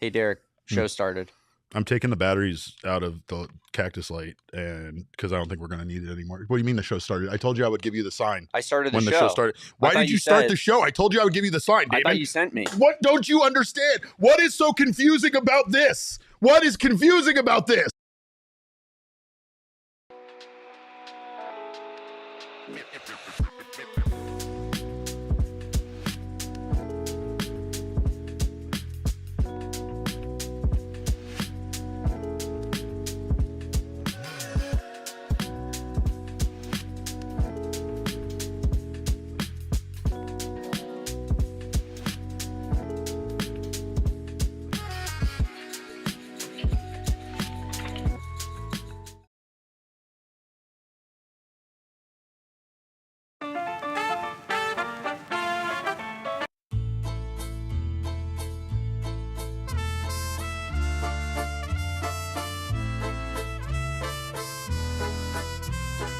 Hey, Derek, show started. I'm taking the batteries out of the cactus light, and because I don't think we're going to need it anymore. What do you mean the show started? I told you I would give you the sign. I started the when show. The show started. Why did you start the show? I told you I would give you the sign, Damon. I thought you sent me. What don't you understand? What is so confusing about this? What is confusing about this?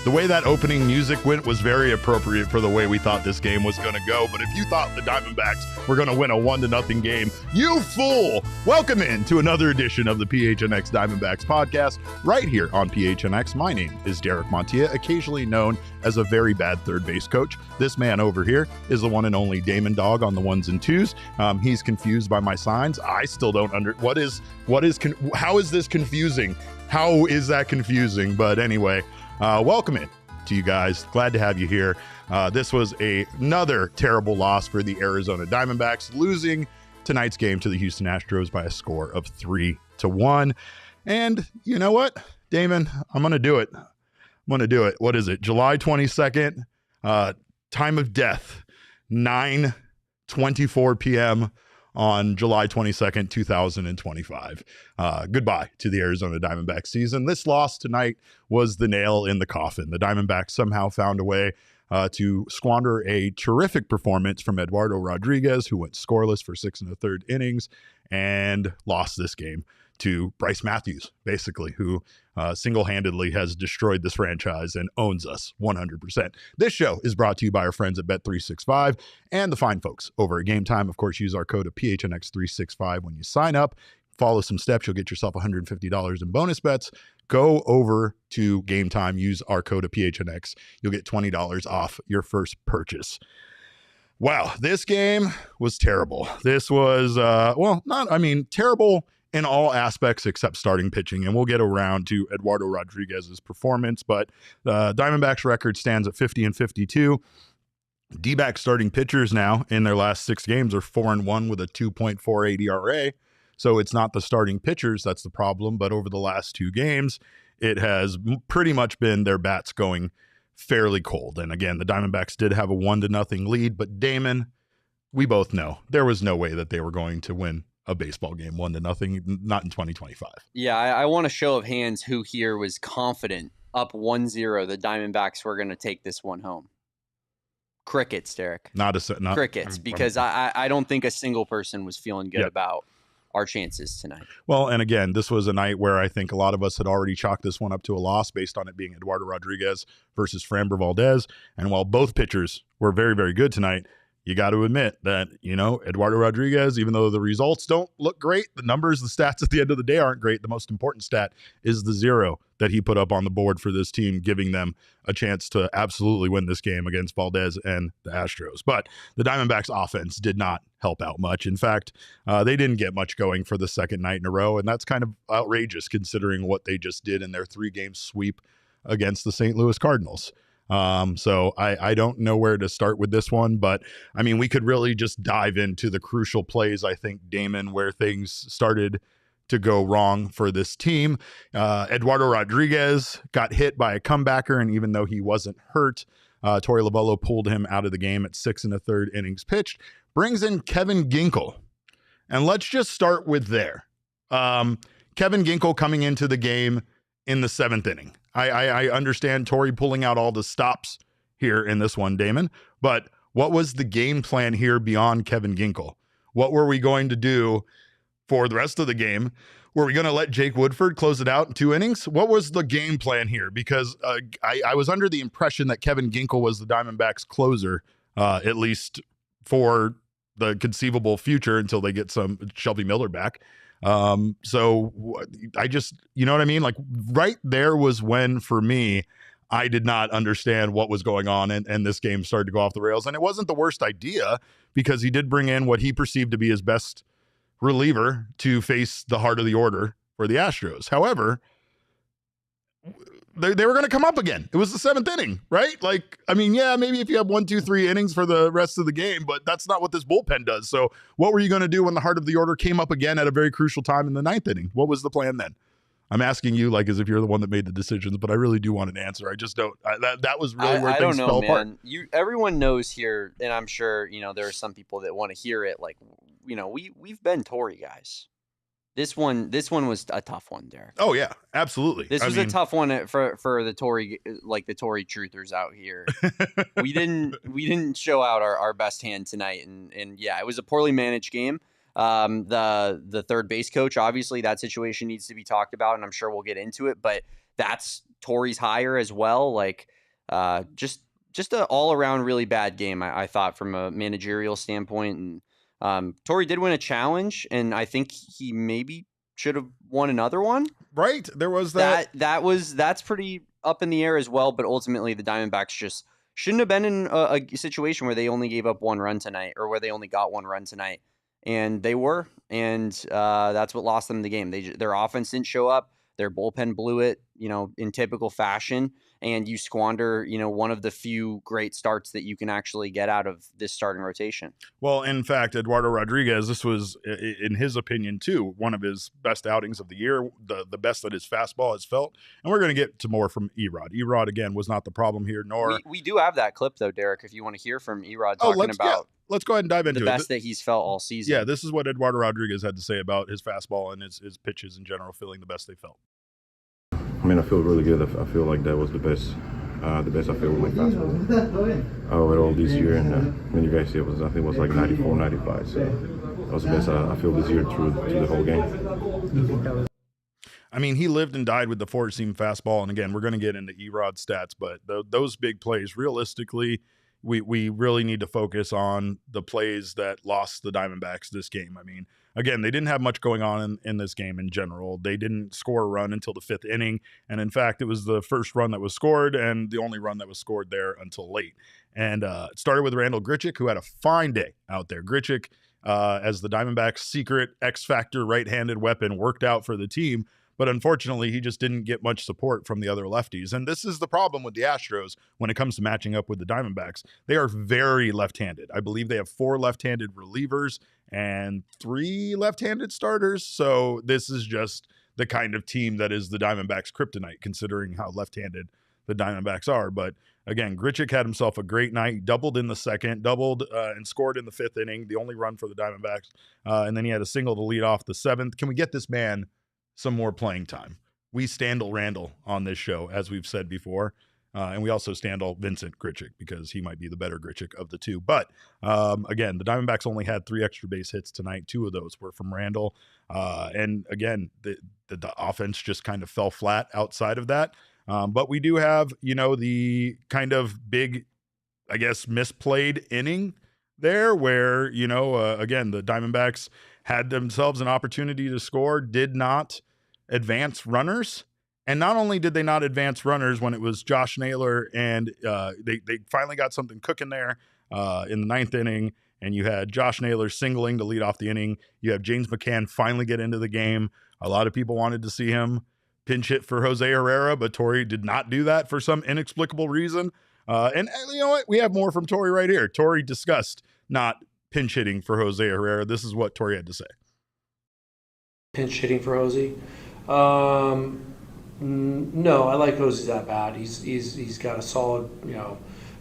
The way that opening music went was very appropriate for the way we thought this game was going to go. But if you thought the Diamondbacks were going to win a 1-0 game, you fool! Welcome in to another edition of the PHNX Diamondbacks podcast right here on PHNX. My name is Derek Montilla, occasionally known as a very bad third base coach. This man over here is the one and only Damon Dog on the ones and twos. He's confused by my signs. I still don't how is this confusing? How is that confusing? But anyway, welcome in to you guys. Glad to have you here. This was another terrible loss for the Arizona Diamondbacks, losing tonight's game to the Houston Astros by a score of 3-1. And you know what, Damon, I'm going to do it. What is it? July 22nd, time of death, 9:24 p.m. on July 22nd, 2025. Goodbye to the Arizona Diamondbacks season. This loss tonight was the nail in the coffin. The Diamondbacks somehow found a way to squander a terrific performance from Eduardo Rodriguez, who went scoreless for 6 1/3 innings and lost this game to Brice Matthews, basically, who single-handedly has destroyed this franchise and owns us 100%. This show is brought to you by our friends at Bet365 and the fine folks over at Game Time. Of course, use our code of PHNX365 when you sign up. Follow some steps. You'll get yourself $150 in bonus bets. Go over to Game Time. Use our code of PHNX. You'll get $20 off your first purchase. Wow, this game was terrible. This was, terrible in all aspects except starting pitching, and we'll get around to Eduardo Rodriguez's performance, but the Diamondbacks record stands at 50-52. Dbacks starting pitchers now in their last 6 games are 4-1 with a 2.48 ERA, so it's not the starting pitchers that's the problem, but over the last 2 games, it has pretty much been their bats going fairly cold. And again, the Diamondbacks did have a 1-0 lead, but Damon, we both know there was no way that they were going to win a baseball game 1-0, not in 2025. Yeah, I want a show of hands who here was confident up 1-0 the Diamondbacks were going to take this one home. Crickets, Derek. Not crickets, because I don't think a single person was feeling good about our chances tonight. Well, and again, this was a night where I think a lot of us had already chalked this one up to a loss based on it being Eduardo Rodriguez versus Framber Valdez. And while both pitchers were very, very good tonight, you got to admit that, Eduardo Rodriguez, even though the results don't look great, the numbers, the stats at the end of the day aren't great. The most important stat is the 0 that he put up on the board for this team, giving them a chance to absolutely win this game against Valdez and the Astros. But the Diamondbacks offense did not help out much. In fact, they didn't get much going for the second night in a row, and that's kind of outrageous considering what they just did in their 3-game sweep against the St. Louis Cardinals. So I don't know where to start with this one, but I mean, we could really just dive into the crucial plays, I think, Damon, where things started to go wrong for this team. Eduardo Rodriguez got hit by a comebacker, and even though he wasn't hurt, Torey Lovullo pulled him out of the game at 6 1/3 innings pitched, brings in Kevin Ginkel. And let's just start with there. Kevin Ginkel coming into the game in the 7th inning. I understand Torey pulling out all the stops here in this one, Damon, but what was the game plan here beyond Kevin Ginkel? What were we going to do for the rest of the game? Were we going to let Jake Woodford close it out in 2 innings? What was the game plan here? Because I was under the impression that Kevin Ginkel was the Diamondbacks closer, at least for the conceivable future until they get some Shelby Miller back. So I just, you know what I mean? Like right there was when, for me, I did not understand what was going on, and this game started to go off the rails. And it wasn't the worst idea, because he did bring in what he perceived to be his best reliever to face the heart of the order for the Astros. However, they were going to come up again. It was the 7th inning, right? Like, I mean, yeah, maybe if you have 1, 2, 3 innings for the rest of the game, but that's not what this bullpen does. So what were you going to do when the heart of the order came up again at a very crucial time in the 9th inning? What was the plan then? I'm asking you like as if you're the one that made the decisions, but I really do want an answer. I just don't. That was really where things fell apart. Everyone knows here, and I'm sure, there are some people that want to hear it. Like, we've been Torey guys. This one was a tough one, Derek. Oh yeah, absolutely. This was a tough one for the Torey, like the Torey truthers out here. we didn't show out our best hand tonight, and yeah, it was a poorly managed game. The third base coach, obviously that situation needs to be talked about, and I'm sure we'll get into it, but that's Torey's hire as well. Like, just an all around really bad game, I thought, from a managerial standpoint. And Torey did win a challenge, and I think he maybe should have won another one. Right. There was that's pretty up in the air as well. But ultimately the Diamondbacks just shouldn't have been in a situation where they only gave up 1 run tonight, or where they only got 1 run tonight. And they were, and that's what lost them the game. Their offense didn't show up. Their bullpen blew it, in typical fashion. And you squander, one of the few great starts that you can actually get out of this starting rotation. Well, in fact, Eduardo Rodriguez, this was, in his opinion, too, one of his best outings of the year, the best that his fastball has felt. And we're going to get to more from Erod. Erod, again, was not the problem here, nor... We do have that clip, though, Derek, if you want to hear from Erod talking about... Yeah. Let's go ahead and dive into the best that he's felt all season. Yeah, this is what Eduardo Rodriguez had to say about his fastball and his pitches in general, feeling the best they felt. I mean, I feel really good. I feel like that was the best I feel with my fastball overall this year. And you guys see, I think it was like 94, 95. So that was the best I feel this year through the whole game. I mean, he lived and died with the 4-seam fastball. And again, we're going to get into Erod stats, but those big plays, realistically, we really need to focus on the plays that lost the Diamondbacks this game. I mean, again, they didn't have much going on in this game in general. They didn't score a run until the 5th inning. And in fact, it was the first run that was scored and the only run that was scored there until late. And it started with Randal Grichuk, who had a fine day out there. Grichuk, as the Diamondbacks' secret X-Factor right-handed weapon, worked out for the team. But unfortunately, he just didn't get much support from the other lefties. And this is the problem with the Astros when it comes to matching up with the Diamondbacks. They are very left-handed. I believe they have 4 left-handed relievers and 3 left-handed starters. So this is just the kind of team that is the Diamondbacks' kryptonite, considering how left-handed the Diamondbacks are. But again, Grichuk had himself a great night, doubled in the 2nd, doubled and scored in the 5th inning, the only run for the Diamondbacks. And then he had a single to lead off the 7th. Can we get this man some more playing time? We standle Randall on this show, as we've said before. And we also standle Vincent Grichuk because he might be the better Grichuk of the two. But again, the Diamondbacks only had 3 extra base hits tonight. 2 of those were from Randall. And again, the offense just kind of fell flat outside of that. But we do have, the kind of big, I guess, misplayed inning there where, again, the Diamondbacks had themselves an opportunity to score, did not advance runners. And not only did they not advance runners when it was Josh Naylor, and they finally got something cooking there in the 9th inning, and you had Josh Naylor singling to lead off the inning. You have James McCann finally get into the game. A lot of people wanted to see him pinch hit for Jose Herrera, but Torey did not do that for some inexplicable reason. And you know what? We have more from Torey right here. Torey discussed not pinch hitting for Jose Herrera. This is what Torey had to say. Pinch hitting for Jose? No, I like Jose's at bat. He's got a solid,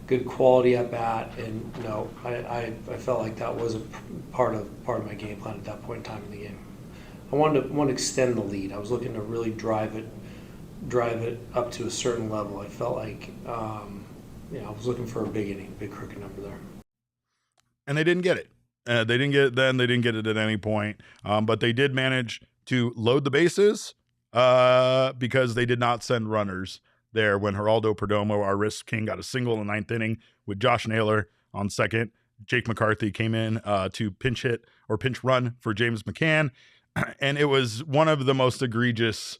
good quality at bat, and I felt like that was a part of my game plan at that point in time in the game. I wanted to extend the lead. I was looking to really drive it up to a certain level. I felt like I was looking for a big inning, big crooked number there. And they didn't get it. They didn't get it then. They didn't get it at any point. But they did manage to load the bases because they did not send runners there when Geraldo Perdomo, our risk king, got a single in the 9th inning with Josh Naylor on second. Jake McCarthy came in to pinch hit or pinch run for James McCann. And it was one of the most egregious,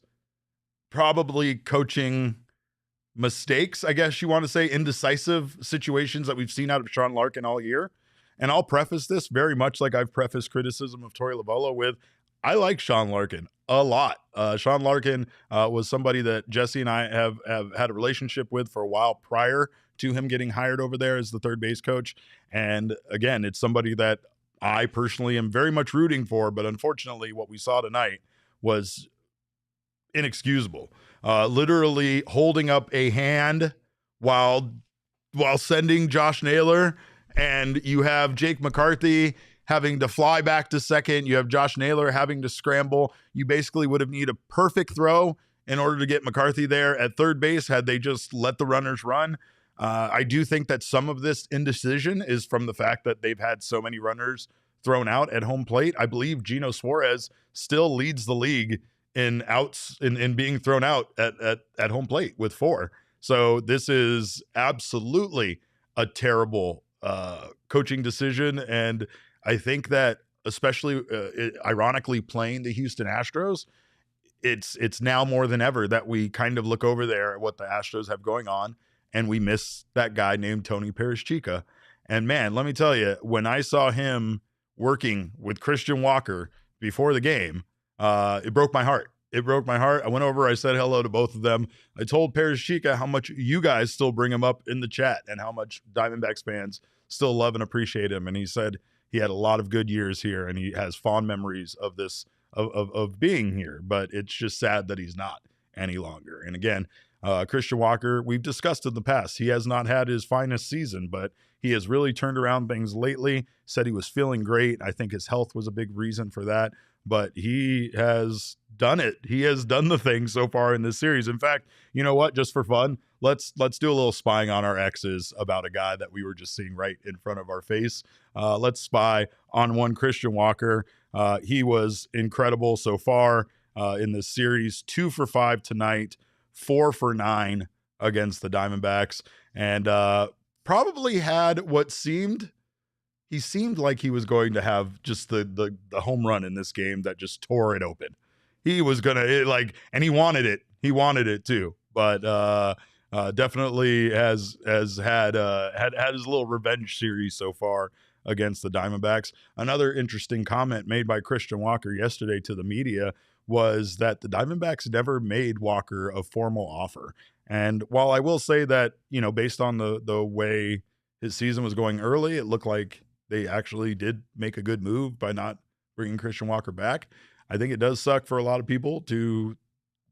probably coaching mistakes, I guess you want to say, indecisive situations that we've seen out of Sean Larkin all year. And I'll preface this very much like I've prefaced criticism of Torey Lovullo with, I like Sean Larkin a lot. Sean Larkin was somebody that Jesse and I have had a relationship with for a while prior to him getting hired over there as the third base coach. And again, it's somebody that I personally am very much rooting for, but unfortunately what we saw tonight was inexcusable. Literally holding up a hand while sending Josh Naylor, and you have Jake McCarthy having to fly back to second. You have Josh Naylor having to scramble. You basically would have needed a perfect throw in order to get McCarthy there at third base had they just let the runners run. I do think that some of this indecision is from the fact that they've had so many runners thrown out at home plate. I believe Eugenio Suarez still leads the league in outs in being thrown out at home plate with 4. So this is absolutely a terrible coaching decision. And I think that especially ironically playing the Houston Astros, it's now more than ever that we kind of look over there at what the Astros have going on and we miss that guy named Tony Perez-Chica. And man, let me tell you, when I saw him working with Christian Walker before the game, it broke my heart. It broke my heart. I went over, I said hello to both of them. I told Perez-Chica how much you guys still bring him up in the chat and how much Diamondbacks fans still love and appreciate him. And he said he had a lot of good years here and he has fond memories of this, of being here, but it's just sad that he's not any longer. And again, Christian Walker, we've discussed in the past, he has not had his finest season, but he has really turned around things lately, said he was feeling great. I think his health was a big reason for that, but he has done it. He has done the thing so far in this series. In fact, you know what, just for fun, let's do a little spying on our exes about a guy that we were just seeing right in front of our face. Let's spy on one Christian Walker. He was incredible so far in this series, 2 for 5 tonight, 4 for 9 against the Diamondbacks, and probably had what seemed like he was going to have just the home run in this game that just tore it open. He was gonna and he wanted it. He wanted it too, but definitely has had his little revenge series so far against the Diamondbacks. Another interesting comment made by Christian Walker yesterday to the media was that the Diamondbacks never made Walker a formal offer. And while I will say that, based on the way his season was going early, it looked like they actually did make a good move by not bringing Christian Walker back. I think it does suck for a lot of people to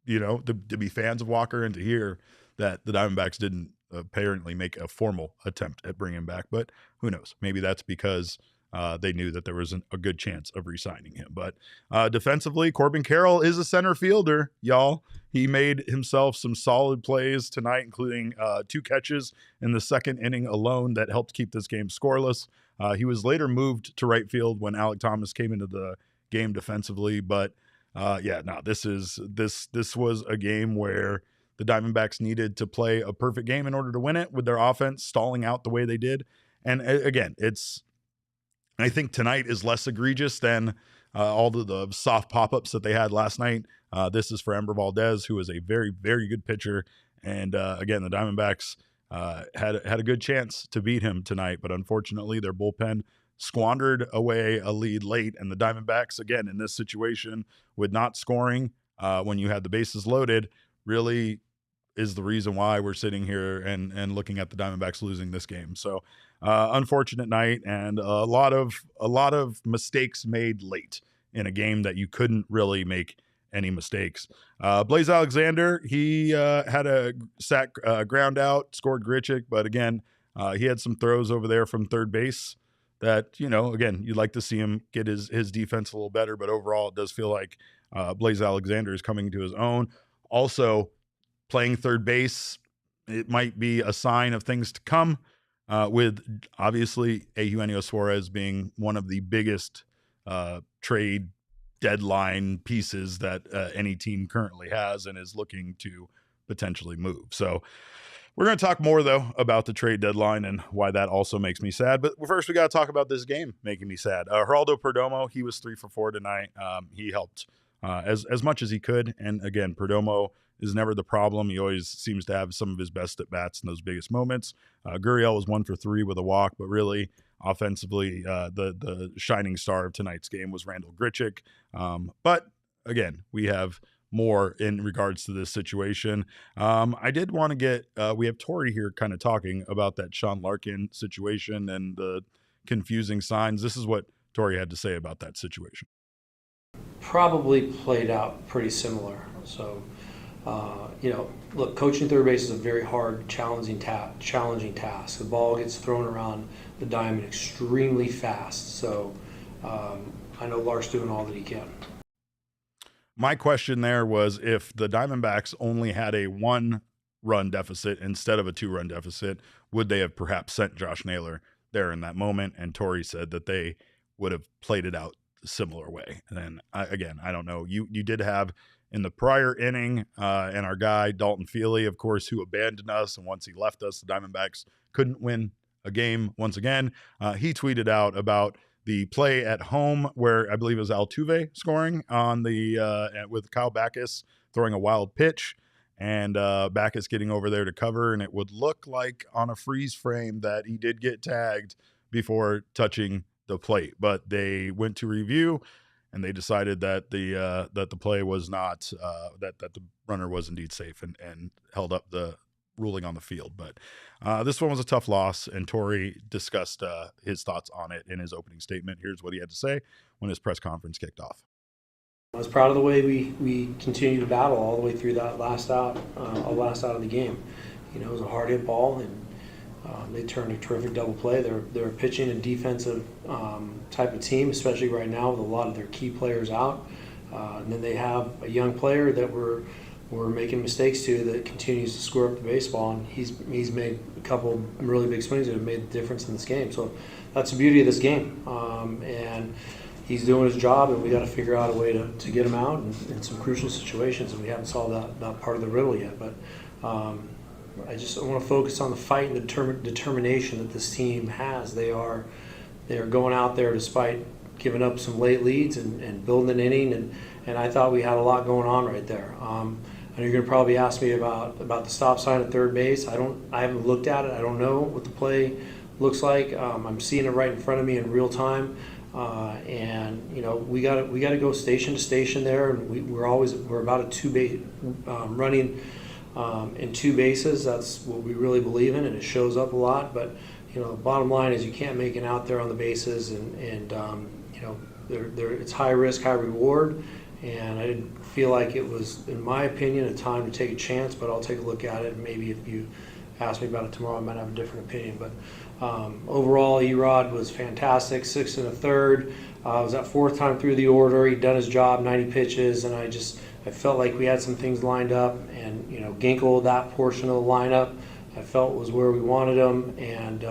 be fans of Walker and to hear that the Diamondbacks didn't apparently make a formal attempt at bringing him back. But who knows? Maybe that's because they knew that there was a good chance of re-signing him. But defensively, Corbin Carroll is a center fielder, y'all. He made himself some solid plays tonight, including 2 catches in the second inning alone that helped keep this game scoreless. He was later moved to right field when Alek Thomas came into the game defensively. But this was a game where the Diamondbacks needed to play a perfect game in order to win it with their offense stalling out the way they did. And again, I think tonight is less egregious than all the soft pop-ups that they had last night. This is for Framber Valdez, who is a very, very good pitcher. And again, the Diamondbacks had a good chance to beat him tonight, but unfortunately their bullpen squandered away a lead late. And the Diamondbacks, again, in this situation with not scoring when you had the bases loaded, really is the reason why we're sitting here and looking at the Diamondbacks losing this game. So unfortunate night and a lot of mistakes made late in a game that you couldn't really make any mistakes. Blaze Alexander, he had a sack ground out, scored Grichuk, but again, he had some throws over there from third base that, again, you'd like to see him get his defense a little better, but overall it does feel like Blaze Alexander is coming to his own. Also, playing third base, it might be a sign of things to come, with obviously Eugenio Suarez being one of the biggest trade deadline pieces that any team currently has and is looking to potentially move. So We're going to talk more, though, about the trade deadline and why that also makes me sad. But first, we got to talk about this game making me sad. Geraldo Perdomo, he was 3 for 4 tonight. He helped as much as he could. And again, Perdomo is never the problem. He always seems to have some of his best at-bats in those biggest moments. Gurriel was 1 for 3 with a walk, but really, offensively, the shining star of tonight's game was Randal Grichuk. But again, we have more in regards to this situation. I did want to get, we have Torey here kind of talking about that Sean Larkin situation and the confusing signs. This is what Torey had to say about that situation. Probably played out pretty similar. So, look, coaching third base is a very hard, challenging task. The ball gets thrown around the diamond extremely fast. So I know Lark's doing all that he can. My question there was, if the Diamondbacks only had a 1-run deficit instead of a 2-run deficit, would they have perhaps sent Josh Naylor there in that moment? And Torey said that they would have played it out a similar way. And then, I don't know. You did have in the prior inning, and our guy, Dalton Feely, of course, who abandoned us. And once he left us, the Diamondbacks couldn't win a game once again. He tweeted out about the play at home where I believe it was Altuve scoring on the with Kyle Backus throwing a wild pitch, and Backus getting over there to cover, and it would look like on a freeze frame that he did get tagged before touching the plate, but they went to review and they decided that the play was not that the runner was indeed safe and held up the ruling on the field. But this one was a tough loss, and Torey discussed his thoughts on it in his opening statement. Here's what he had to say when his press conference kicked off. I was proud of the way we continued to battle all the way through that last out of the game. It was a hard hit ball, and they turned a terrific double play. They're a pitching and defensive type of team, especially right now with a lot of their key players out. And then they have a young player that we're making mistakes to that continues to score up the baseball, and he's made a couple really big swings that have made the difference in this game. So that's the beauty of this game, and he's doing his job, and we got to figure out a way to get him out in some crucial situations, and we haven't solved that part of the riddle yet. But I want to focus on the fight and the determination that this team has. They are going out there despite giving up some late leads and building an inning, and I thought we had a lot going on right there. And you're going to probably ask me about the stop sign at third base. I haven't looked at it. I don't know what the play looks like. I'm seeing it right in front of me in real time, and we got to go station to station there. And we're about a 2-base running in 2 bases. That's what we really believe in, and it shows up a lot. But bottom line is you can't make an out there on the bases, and it's high risk, high reward. And I didn't feel like it was, in my opinion, a time to take a chance, but I'll take a look at it. And maybe if you ask me about it tomorrow, I might have a different opinion. But overall, Erod was fantastic, 6 1/3. It was that 4th time through the order. He'd done his job, 90 pitches, and I felt like we had some things lined up. And, Ginkel, that portion of the lineup, I felt was where we wanted him. And,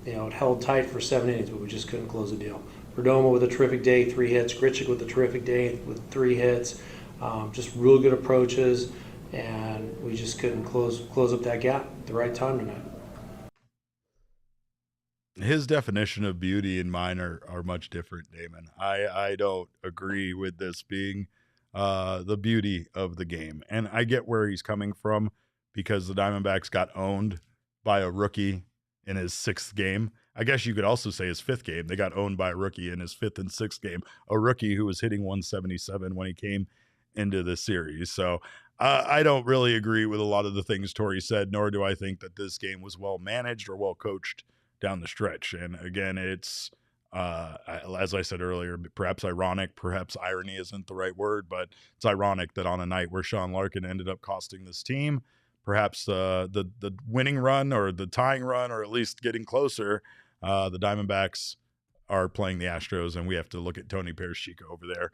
it held tight for 7 innings, but we just couldn't close the deal. Perdomo with a terrific day, 3 hits. Grichuk with a terrific day with 3 hits. Just real good approaches, and we just couldn't close up that gap at the right time tonight. His definition of beauty and mine are much different, Damon. I don't agree with this being the beauty of the game. And I get where he's coming from, because the Diamondbacks got owned by a rookie in his 6th game. I guess you could also say his 5th game. They got owned by a rookie in his 5th and 6th game, a rookie who was hitting 177 when he came into the series. So I don't really agree with a lot of the things Torey said, nor do I think that this game was well managed or well coached down the stretch. And again, it's, as I said earlier, perhaps ironic, perhaps irony isn't the right word, but it's ironic that on a night where Sean Larkin ended up costing this team, perhaps the winning run or the tying run, or at least getting closer, the Diamondbacks are playing the Astros, and we have to look at Tony Perez-Chico over there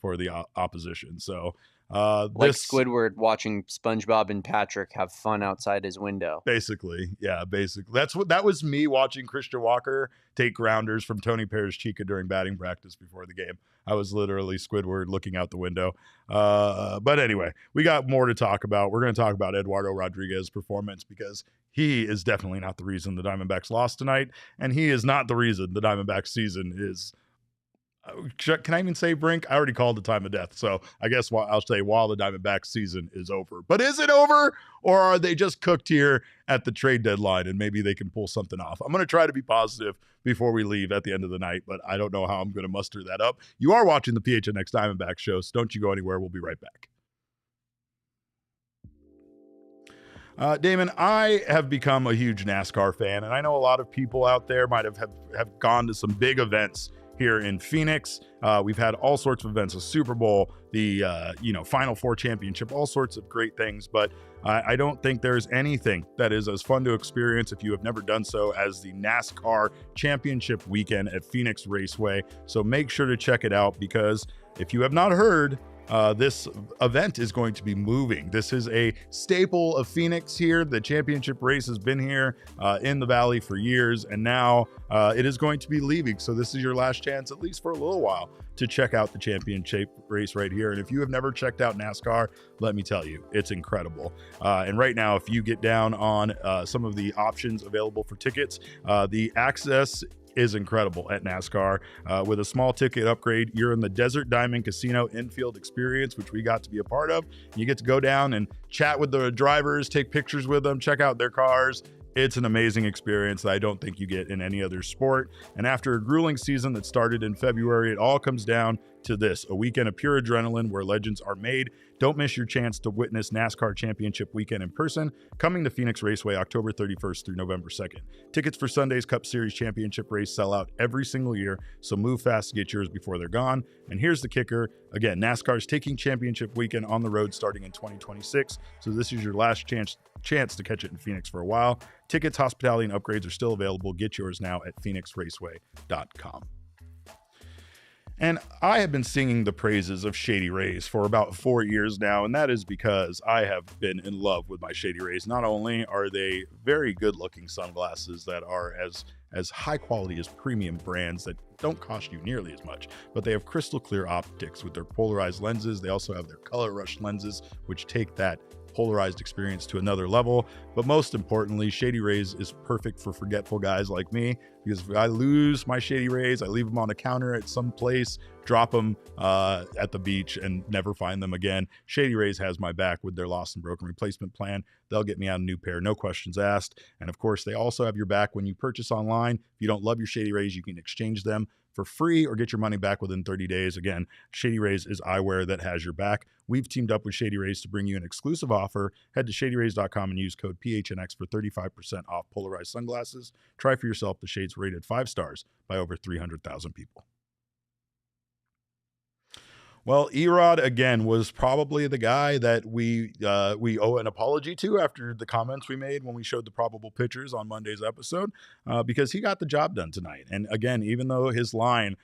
for the opposition. So like Squidward watching SpongeBob and Patrick have fun outside his window. Basically. That was me watching Christian Walker take grounders from Tony Perez-Chica during batting practice before the game. I was literally Squidward looking out the window. But anyway, we got more to talk about. We're going to talk about Eduardo Rodriguez's performance because he is definitely not the reason the Diamondbacks lost tonight, and he is not the reason the Diamondbacks season is. Can I even say brink? I already called the time of death. So I guess I'll say while the Diamondbacks season is over. But is it over, or are they just cooked here at the trade deadline and maybe they can pull something off? I'm going to try to be positive before we leave at the end of the night, but I don't know how I'm going to muster that up. You are watching the PHNX Diamondbacks show, so don't you go anywhere. We'll be right back. Damon, I have become a huge NASCAR fan, and I know a lot of people out there might have gone to some big events here in Phoenix. We've had all sorts of events, a Super Bowl, the Final Four championship, all sorts of great things. But I don't think there's anything that is as fun to experience if you have never done so as the NASCAR championship weekend at Phoenix Raceway. So make sure to check it out, because if you have not heard, this event is going to be moving. This is a staple of Phoenix here. The championship race has been here in the Valley for years, and now it is going to be leaving. So this is your last chance, at least for a little while, to check out the championship race right here. And if you have never checked out NASCAR, let me tell you, it's incredible. And right now, if you get down on some of the options available for tickets, the access is incredible at NASCAR. With a small ticket upgrade, you're in the Desert Diamond Casino infield experience, which we got to be a part of. You get to go down and chat with the drivers, take pictures with them, check out their cars. It's an amazing experience that I don't think you get in any other sport. And after a grueling season that started in February, it all comes down to this: a weekend of pure adrenaline where legends are made. Don't miss your chance to witness NASCAR Championship Weekend in person, coming to Phoenix Raceway October 31st through November 2nd. Tickets for Sunday's Cup Series Championship race sell out every single year, so move fast to get yours before they're gone. And here's the kicker. Again, NASCAR's taking Championship Weekend on the road starting in 2026, so this is your last chance to catch it in Phoenix for a while. Tickets, hospitality, and upgrades are still available. Get yours now at phoenixraceway.com. And I have been singing the praises of Shady Rays for about 4 years now, and that is because I have been in love with my Shady Rays. Not only are they very good-looking sunglasses that are as high quality as premium brands that don't cost you nearly as much, but they have crystal clear optics with their polarized lenses. They also have their color rush lenses, which take that polarized experience to another level. But most importantly, Shady Rays is perfect for forgetful guys like me, because if I lose my Shady Rays, I leave them on a counter at some place, drop them at the beach, and never find them again. Shady Rays has my back with their lost and broken replacement plan. They'll get me out a new pair, no questions asked. And of course, they also have your back when you purchase online. If you don't love your Shady Rays, you can exchange them for free or get your money back within 30 days. Again, Shady Rays is eyewear that has your back. We've teamed up with Shady Rays to bring you an exclusive offer. Head to shadyrays.com and use code PHNX for 35% off polarized sunglasses. Try for yourself. The shades rated 5 stars by over 300,000 people. Well, Erod, again, was probably the guy that we owe an apology to after the comments we made when we showed the probable pitchers on Monday's episode, because he got the job done tonight. And again, even though his line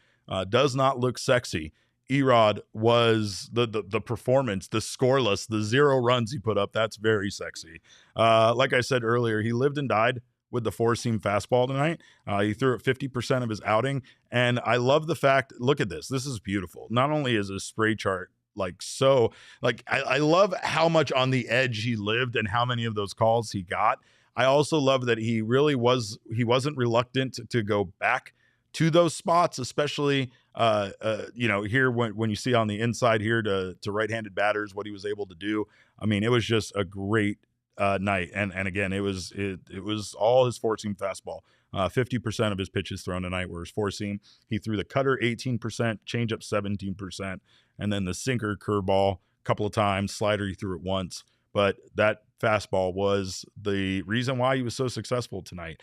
does not look sexy, Erod was the performance, the scoreless, the 0 runs he put up. That's very sexy. Like I said earlier, he lived and died with the 4-seam fastball tonight. He threw it 50% of his outing. And I love the fact, look at this. This is beautiful. Not only is his spray chart I love how much on the edge he lived and how many of those calls he got. I also love that he wasn't reluctant to go back to those spots, especially here when you see on the inside here to right-handed batters, what he was able to do. I mean, it was just a great night. And again, it was all his 4-seam fastball. 50% of his pitches thrown tonight were his 4-seam. He threw the cutter 18%, changeup 17%, and then the sinker, curveball a couple of times, slider he threw it once. But that fastball was the reason why he was so successful tonight.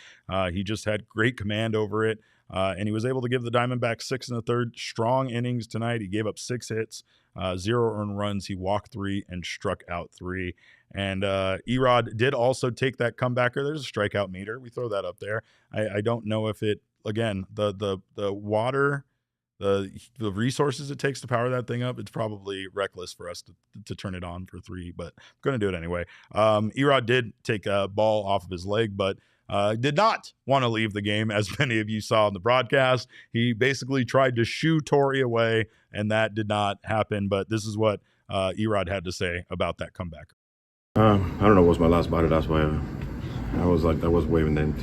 He just had great command over it. And he was able to give the Diamondbacks 6 1/3 strong innings tonight. He gave up 6 hits, 0 earned runs. He walked 3 and struck out 3. And Erod did also take that comebacker. There's a strikeout meter. We throw that up there. I don't know if it, again, the water the resources it takes to power that thing up, it's probably reckless for us to turn it on for 3, but I'm going to do it anyway. Erod did take a ball off of his leg, but did not want to leave the game, as many of you saw in the broadcast. He basically tried to shoo Torey away, and that did not happen. But this is what Erod had to say about that comeback. I don't know. It was my last batter. That's why I was waving them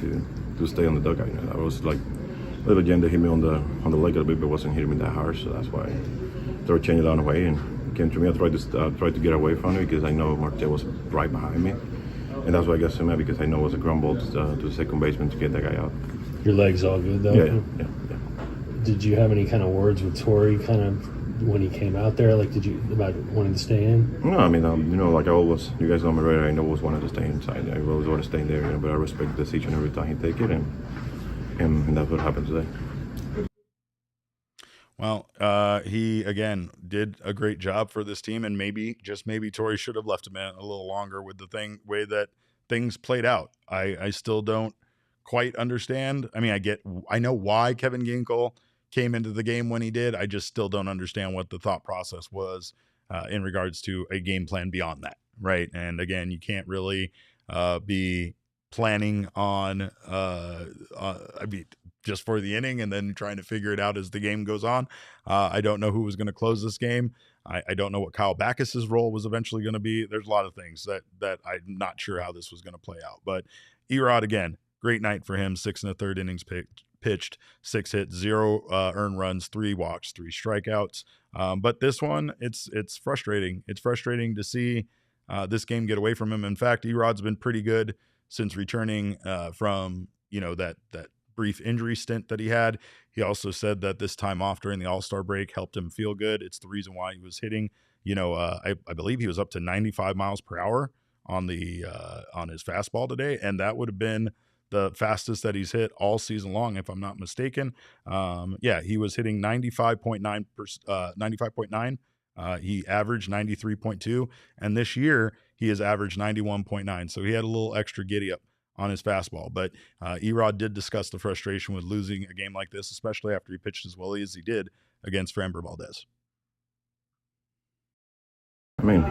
to stay on the dugout. You know, I was like a little agenda hit me on the leg a little bit, but wasn't hitting me that hard. So that's why I started changing down away and came to me. I tried to get away from it because I know Marte was right behind me. And that's why I got so mad, because I know it was a ground ball to the second baseman to get that guy out. Your leg's all good, though? Yeah. Did you have any kind of words with Torey kind of when he came out there? Like, did you, about wanting to stay in? No, I mean, you know, like I always, you guys know my radar, I always wanted to stay inside. I always want to stay in there, you know, but I respect the decision every time he take it, and that's what happened today. Well, he, again, did a great job for this team, and maybe, just maybe, Torey should have left him in a little longer with the way that things played out. I still don't quite understand. I mean, I know why Kevin Ginkel came into the game when he did. I just still don't understand what the thought process was in regards to a game plan beyond that, right? And again, you can't really be planning on, I mean, just for the inning and then trying to figure it out as the game goes on. I don't know who was going to close this game. I don't know what Kyle Backus's role was eventually going to be. There's a lot of things that I'm not sure how this was going to play out. But Erod, again, great night for him. 6 1/3 innings pitched, 6 hits, 0 earned runs, 3 walks, 3 strikeouts. But this one, it's frustrating. It's frustrating to see this game get away from him. In fact, Erod's been pretty good since returning from, you know, that brief injury stint that he had. He also said that this time off during the All-Star break helped him feel good. It's the reason why he was hitting, you know, I believe he was up to 95 miles per hour on his fastball today, and that would have been the fastest that he's hit all season long, if I'm not mistaken. Yeah, he was hitting 95.9. 95.9. He averaged 93.2, and this year he has averaged 91.9. So he had a little extra giddy up on his fastball. But Erod did discuss the frustration with losing a game like this, especially after he pitched as well as he did against Framber Valdez. I mean,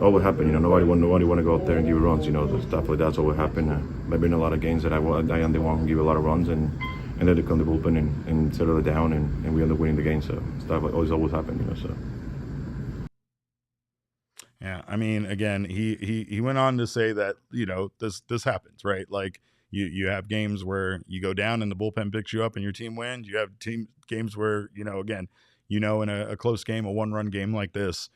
all what happened, you know, nobody want to go out there and give runs, you know, the stuff like that's all what happened. Maybe in a lot of games that I ended want to give a lot of runs, and then they come to the bullpen and settle it down, and we end up winning the game. So stuff like always happened, you know. So. Yeah, I mean, again, he went on to say that, you know, this happens, right? Like you have games where you go down and the bullpen picks you up and your team wins. You have games where, you know, again, you know, in a close game, a 1-run game like this,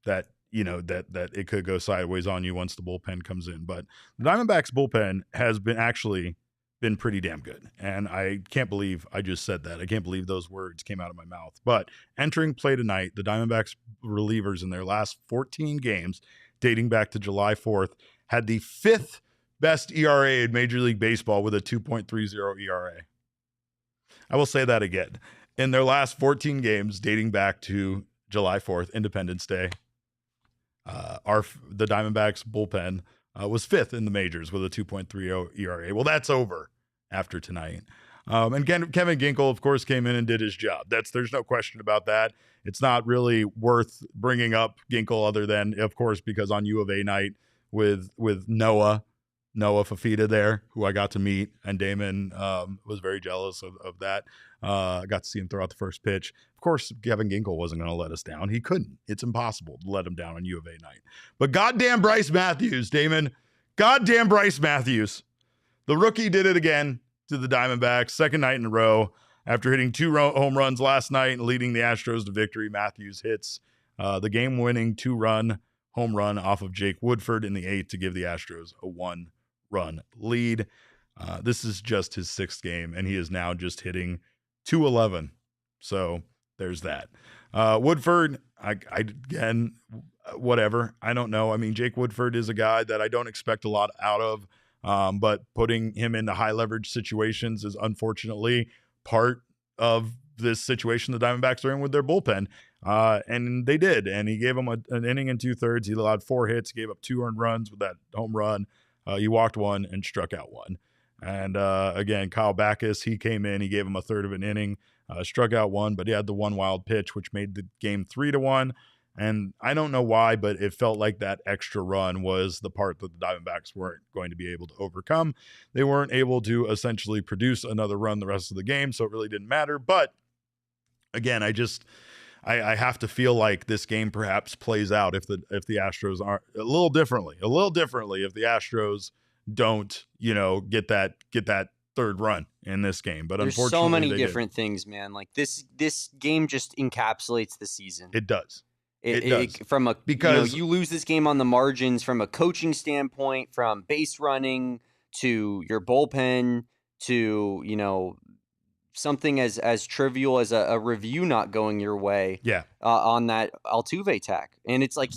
that, you know, that it could go sideways on you once the bullpen comes in. But the Diamondbacks bullpen has been pretty damn good. And I can't believe I just said that. I can't believe those words came out of my mouth. But entering play tonight, the Diamondbacks relievers in their last 14 games, dating back to July 4th, had the 5th best ERA in Major League Baseball with a 2.30 ERA. I will say that again. In their last 14 games, dating back to July 4th, Independence Day, the Diamondbacks bullpen was 5th in the majors with a 2.30 ERA. Well, that's over after tonight. And Kevin Ginkel, of course, came in and did his job. There's no question about that. It's not really worth bringing up Ginkel other than, of course, because on U of A night with Noah Fafita there, who I got to meet, and Damon was very jealous of that. I got to see him throw out the first pitch. Of course, Kevin Ginkel wasn't going to let us down. He couldn't. It's impossible to let him down on U of A night. But goddamn Brice Matthews, Damon. Goddamn Brice Matthews. The rookie did it again to the Diamondbacks, second night in a row. After hitting 2 home runs last night and leading the Astros to victory, Matthews hits the game-winning 2-run home run off of Jake Woodford in the 8th to give the Astros a 1-run lead. This is just his 6th game, and he is now just hitting .211. So there's that. Woodford, again, whatever. I don't know. I mean, Jake Woodford is a guy that I don't expect a lot out of, but putting him into high leverage situations is unfortunately part of this situation the Diamondbacks are in with their bullpen. And they did. And he gave him an inning and 2/3. He allowed 4 hits, gave up 2 earned runs with that home run. He walked 1 and struck out 1. And again, Kyle Backus, he came in, he gave him a 1/3 of an inning. Struck out one, but he had the one wild pitch, which made the game 3-1. And I don't know why, but it felt like that extra run was the part that the Diamondbacks weren't going to be able to overcome. They weren't able to essentially produce another run the rest of the game, so it really didn't matter. But again, I have to feel like this game perhaps plays out if the Astros are a little differently if the Astros don't, get that third run in this game. But there's unfortunately, so many different things, man. Like this game just encapsulates the season. It does. Because you lose this game on the margins from a coaching standpoint, from base running to your bullpen to something as trivial as a review not going your way. Yeah. On that Altuve tack, and it's like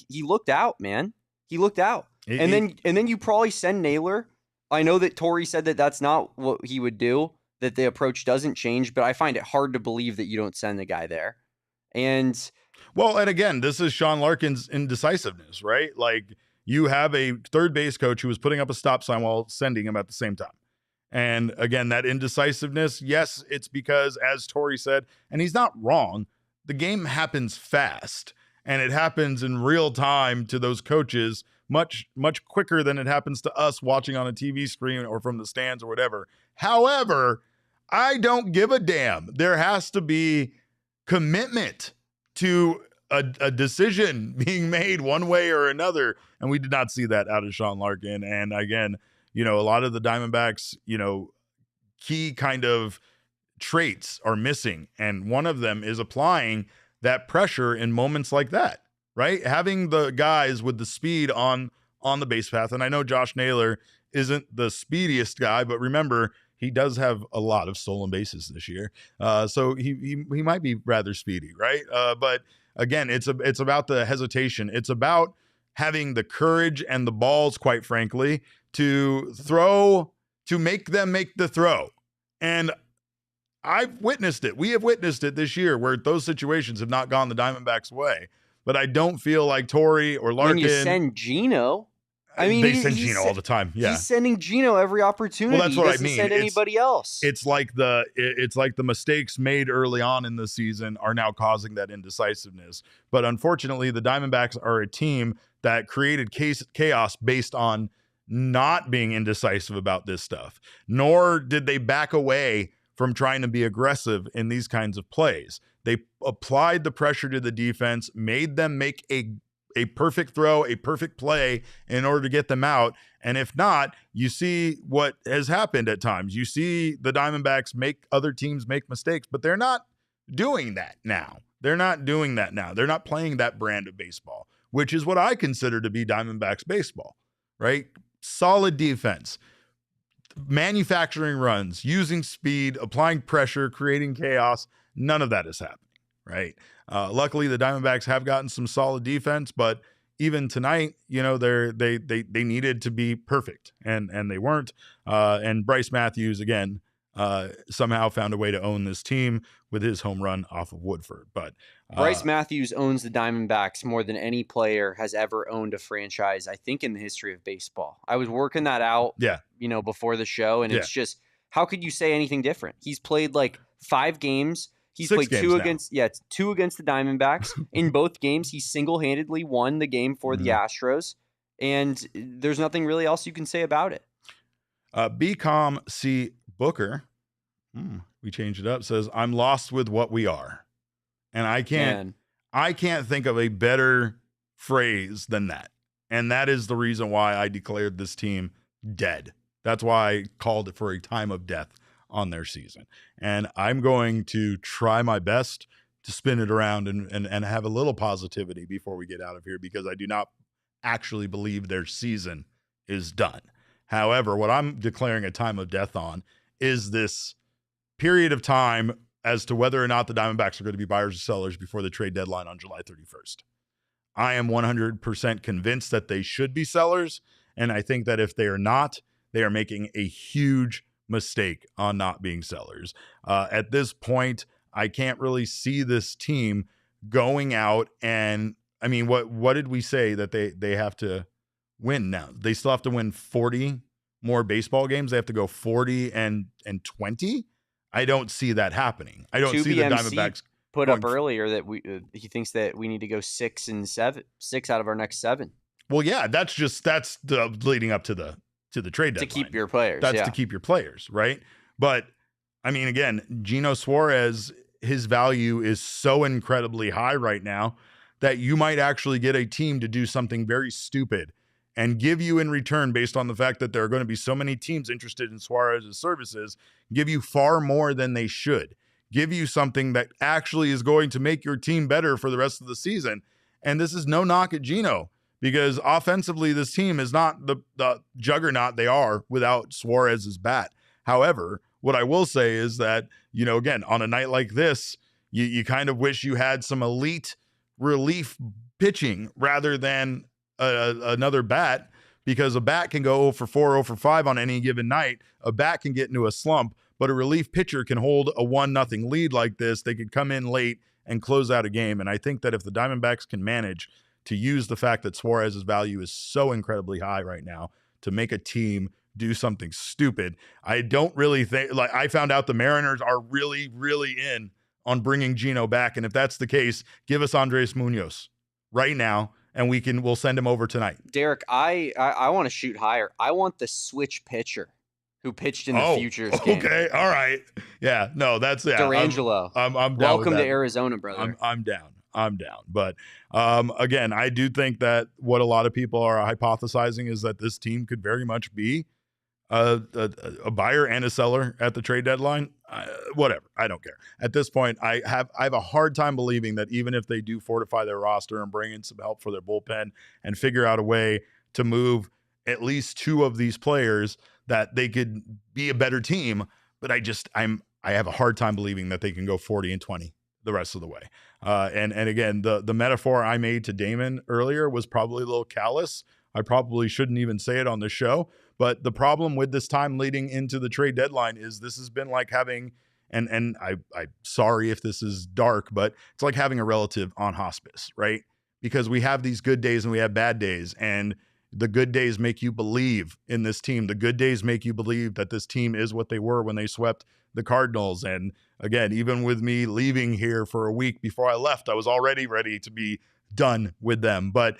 he looked out, man. He looked out, and then you probably send Naylor. I know that Torey said that that's not what he would do, that the approach doesn't change, but I find it hard to believe that you don't send the guy there. And again, this is Sean Larkin's indecisiveness, right? Like, you have a third base coach who was putting up a stop sign while sending him at the same time. And again, that indecisiveness, yes, it's because, as Torey said, and he's not wrong, the game happens fast, and it happens in real time to those coaches much, much quicker than it happens to us watching on a TV screen or from the stands or whatever. However, I don't give a damn. There has to be commitment to a decision being made one way or another. And we did not see that out of Sean Larkin. And again, a lot of the Diamondbacks, key kind of traits are missing. And one of them is applying that pressure in moments like that, right? Having the guys with the speed on the base path. And I know Josh Naylor isn't the speediest guy, but remember, he does have a lot of stolen bases this year. So he might be rather speedy, right? But again, it's about the hesitation. It's about having the courage and the balls, quite frankly, to make them make the throw. And I've witnessed it. We have witnessed it this year where those situations have not gone the Diamondbacks' way. But I don't feel like Torey or Larkin. When you send Gino. They send Gino all the time. Yeah, he's sending Gino every opportunity. Well, that's what I mean. Send anybody else. It's like the mistakes made early on in the season are now causing that indecisiveness. But unfortunately, the Diamondbacks are a team that created chaos based on not being indecisive about this stuff. Nor did they back away from trying to be aggressive in these kinds of plays. They applied the pressure to the defense, made them make a perfect throw, a perfect play in order to get them out. And if not, you see what has happened at times. You see the Diamondbacks make other teams make mistakes, but they're not doing that now. They're not playing that brand of baseball, which is what I consider to be Diamondbacks baseball, right? Solid defense, manufacturing runs, using speed, applying pressure, creating chaos. None of that is happening, right? Luckily, the Diamondbacks have gotten some solid defense, but even tonight, they needed to be perfect, and they weren't. And Brice Matthews again somehow found a way to own this team with his home run off of Woodford. But Brice Matthews owns the Diamondbacks more than any player has ever owned a franchise, I think, in the history of baseball. I was working that out, before the show, and it's just, how could you say anything different? He's played like 5 games. He's played 2 against the Diamondbacks. In both games, he single-handedly won the game for the Astros, and there's nothing really else you can say about it. BCOM C. Booker, we changed it up, says, I'm lost with what we are. And I can't think of a better phrase than that. And that is the reason why I declared this team dead. That's why I called it for a time of death on their season. And I'm going to try my best to spin it around and have a little positivity before we get out of here, because I do not actually believe their season is done. However, what I'm declaring a time of death on is this period of time as to whether or not the Diamondbacks are going to be buyers or sellers before the trade deadline on July 31st. I am 100% convinced that they should be sellers, and I think that if they are not, they are making a huge mistake on not being sellers. At this point, I can't really see this team going out and, I mean, what did we say that they have to win now? They still have to win 40 more baseball games. They have to go 40 and 20. I don't see that happening. I don't see the Diamondbacks put up earlier that he thinks that we need to go 6 out of our next 7. Well, yeah, that's the leading up to the trade deadline. To keep your players. That's to keep your players, right? But I mean, again, Eugenio Suarez, his value is so incredibly high right now that you might actually get a team to do something very stupid and give you in return, based on the fact that there are going to be so many teams interested in Suarez's services, give you far more than they should. Give you something that actually is going to make your team better for the rest of the season. And this is no knock at Gino, because offensively, this team is not the juggernaut they are without Suarez's bat. However, what I will say is that, again, on a night like this, you kind of wish you had some elite relief pitching rather than another bat, because a bat can go 0 for 4, 0 for 5 on any given night. A bat can get into a slump, but a relief pitcher can hold a 1-0 lead like this. They could come in late and close out a game. And I think that if the Diamondbacks can manage to use the fact that Suarez's value is so incredibly high right now to make a team do something stupid, I don't really think, like, I found out the Mariners are really, really in on bringing Gino back. And if that's the case, give us Andres Munoz right now, and we'll send him over tonight. Derek, I want to shoot higher. I want the switch pitcher who pitched in the Futures game. Okay, all right. Yeah, no, that's Durangelo. I'm down. Welcome to Arizona, brother. I'm down. But again, I do think that what a lot of people are hypothesizing is that this team could very much be a buyer and a seller at the trade deadline. Whatever, I don't care. At this point, I have a hard time believing that even if they do fortify their roster and bring in some help for their bullpen and figure out a way to move at least 2 of these players, that they could be a better team. But I have a hard time believing that they can go 40-20 the rest of the way. And again, the metaphor I made to Damon earlier was probably a little callous. I probably shouldn't even say it on the show. But the problem with this time leading into the trade deadline is this has been like having, and I'm sorry if this is dark, but it's like having a relative on hospice, right? Because we have these good days and we have bad days, and the good days make you believe in this team. The good days make you believe that this team is what they were when they swept the Cardinals. And again, even with me leaving here for a week before I left, I was already ready to be done with them. But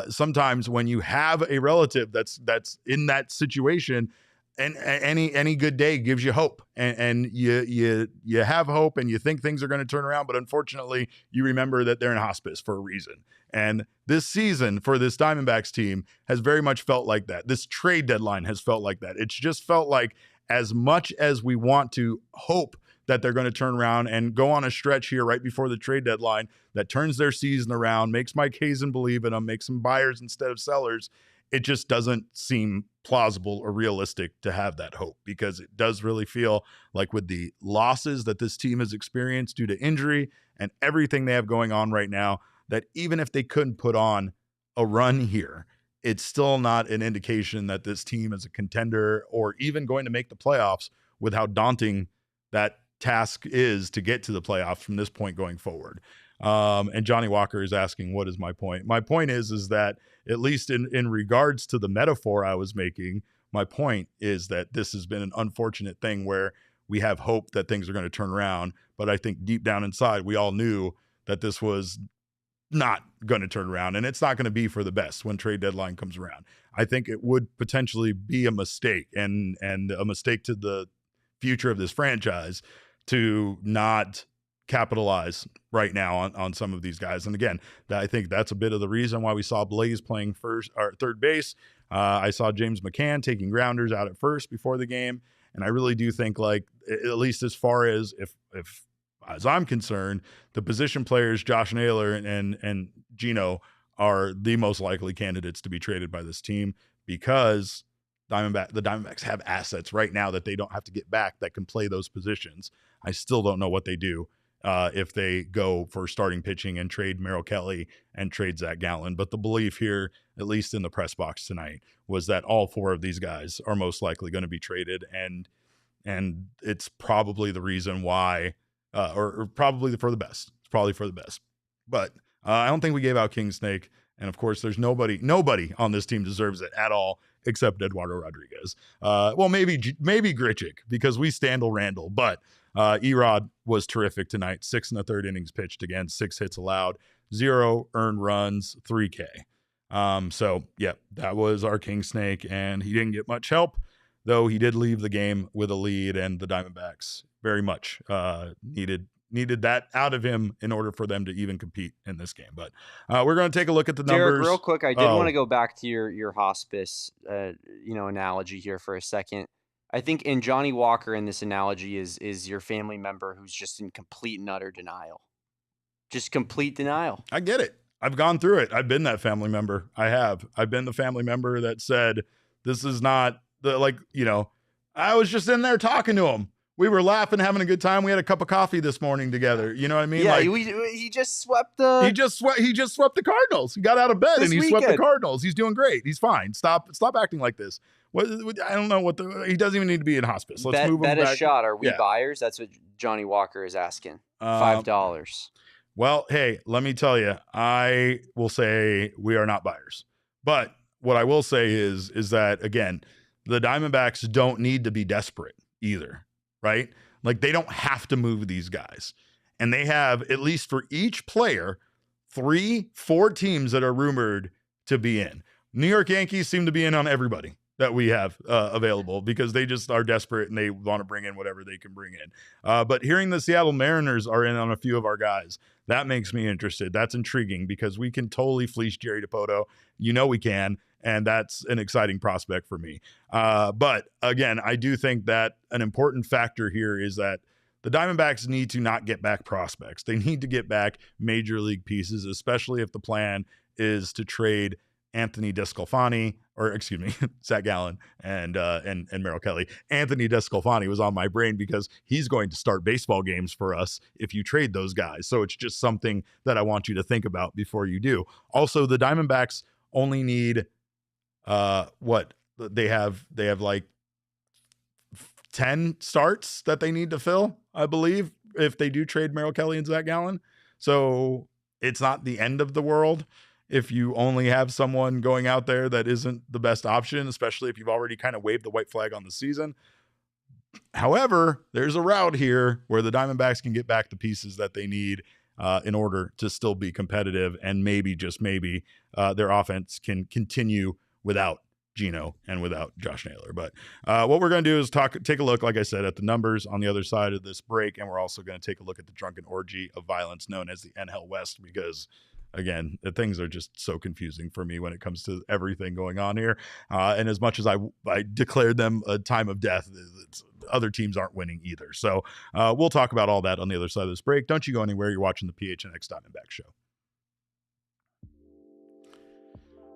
sometimes when you have a relative that's in that situation, and any good day gives you hope, and you have hope and you think things are going to turn around, but unfortunately you remember that they're in hospice for a reason. And this season for this Diamondbacks team has very much felt like that. This trade deadline has felt like that. It's just felt like, as much as we want to hope that they're going to turn around and go on a stretch here right before the trade deadline that turns their season around, makes Mike Hazen believe in them, makes them buyers instead of sellers, it just doesn't seem plausible or realistic to have that hope, because it does really feel like, with the losses that this team has experienced due to injury and everything they have going on right now, that even if they couldn't put on a run here, it's still not an indication that this team is a contender or even going to make the playoffs, with how daunting that task is to get to the playoffs from this point going forward. And Johnny Walker is asking, what is my point? My point is that, at least in regards to the metaphor I was making, my point is that this has been an unfortunate thing where we have hope that things are going to turn around. But I think deep down inside, we all knew that this was not going to turn around, and it's not going to be for the best when trade deadline comes around. I think it would potentially be a mistake, and a mistake to the future of this franchise, to not capitalize right now on some of these guys. And again, I think that's a bit of the reason why we saw Blaze playing third base. I saw James McCann taking grounders out at first before the game. And I really do think, like, at least as far as as I'm concerned, the position players, Josh Naylor and Gino, are the most likely candidates to be traded by this team, because the Diamondbacks have assets right now that they don't have to get back that can play those positions. I still don't know what they do if they go for starting pitching and trade Merrill Kelly and trade Zach Gallen. But the belief here, at least in the press box tonight, was that all 4 of these guys are most likely going to be traded. And it's probably the reason why, or probably for the best. It's probably for the best. But I don't think we gave out King Snake. And of course, there's nobody on this team deserves it at all except Eduardo Rodriguez. Well, maybe Grichuk, because we stand Randall, but Erod was terrific tonight. 6 1/3 innings pitched again, 6 hits allowed, 0 earned runs, 3K. So yeah, that was our King Snake, and he didn't get much help, though he did leave the game with a lead, and the Diamondbacks very much needed that out of him in order for them to even compete in this game. But we're going to take a look at the numbers. Derek, real quick, I did want to go back to your hospice, analogy here for a second. I think in Johnny Walker in this analogy is your family member who's just in complete and utter denial. Just complete denial. I get it. I've gone through it. I've been that family member. I have. I've been the family member that said, this is not I was just in there talking to him. We were laughing, having a good time. We had a cup of coffee this morning together. You know what I mean? Yeah, he just swept the. He just swept the Cardinals. He got out of bed and he swept the Cardinals. He's doing great. He's fine. Stop acting like this. I don't know he doesn't even need to be in hospice. Let's move him back. Bet a shot. Are we buyers? That's what Johnny Walker is asking. $5. Well, hey, let me tell you, I will say we are not buyers. But what I will say is that, again, the Diamondbacks don't need to be desperate either, right? Like, they don't have to move these guys. And they have, at least for each player, 3-4 teams that are rumored to be in. New York Yankees seem to be in on everybody that we have available, because they just are desperate and they want to bring in whatever they can bring in. But hearing the Seattle Mariners are in on a few of our guys, that makes me interested. That's intriguing, because we can totally fleece Jerry Dipoto. We can, and that's an exciting prospect for me. But again, I do think that an important factor here is that the Diamondbacks need to not get back prospects. They need to get back major league pieces, especially if the plan is to trade Anthony DeSclafani, or excuse me, Zach Gallen and Merrill Kelly. Anthony DeSclafani was on my brain because he's going to start baseball games for us if you trade those guys. So it's just something that I want you to think about before you do. Also, the Diamondbacks only need they have like 10 starts that they need to fill, I believe, if they do trade Merrill Kelly and Zach Gallen. So it's not the end of the world if you only have someone going out there that isn't the best option, especially if you've already kind of waved the white flag on the season. However, there's a route here where the Diamondbacks can get back the pieces that they need in order to still be competitive, and maybe, just maybe, their offense can continue without Gino and without Josh Naylor. But what we're going to do is take a look, like I said, at the numbers on the other side of this break, and we're also going to take a look at the drunken orgy of violence known as the NL West, because again, things are just so confusing for me when it comes to everything going on here. And as much as I declared them a time of death, other teams aren't winning either. So we'll talk about all that on the other side of this break. Don't you go anywhere. You're watching the PHNX Diamondbacks show.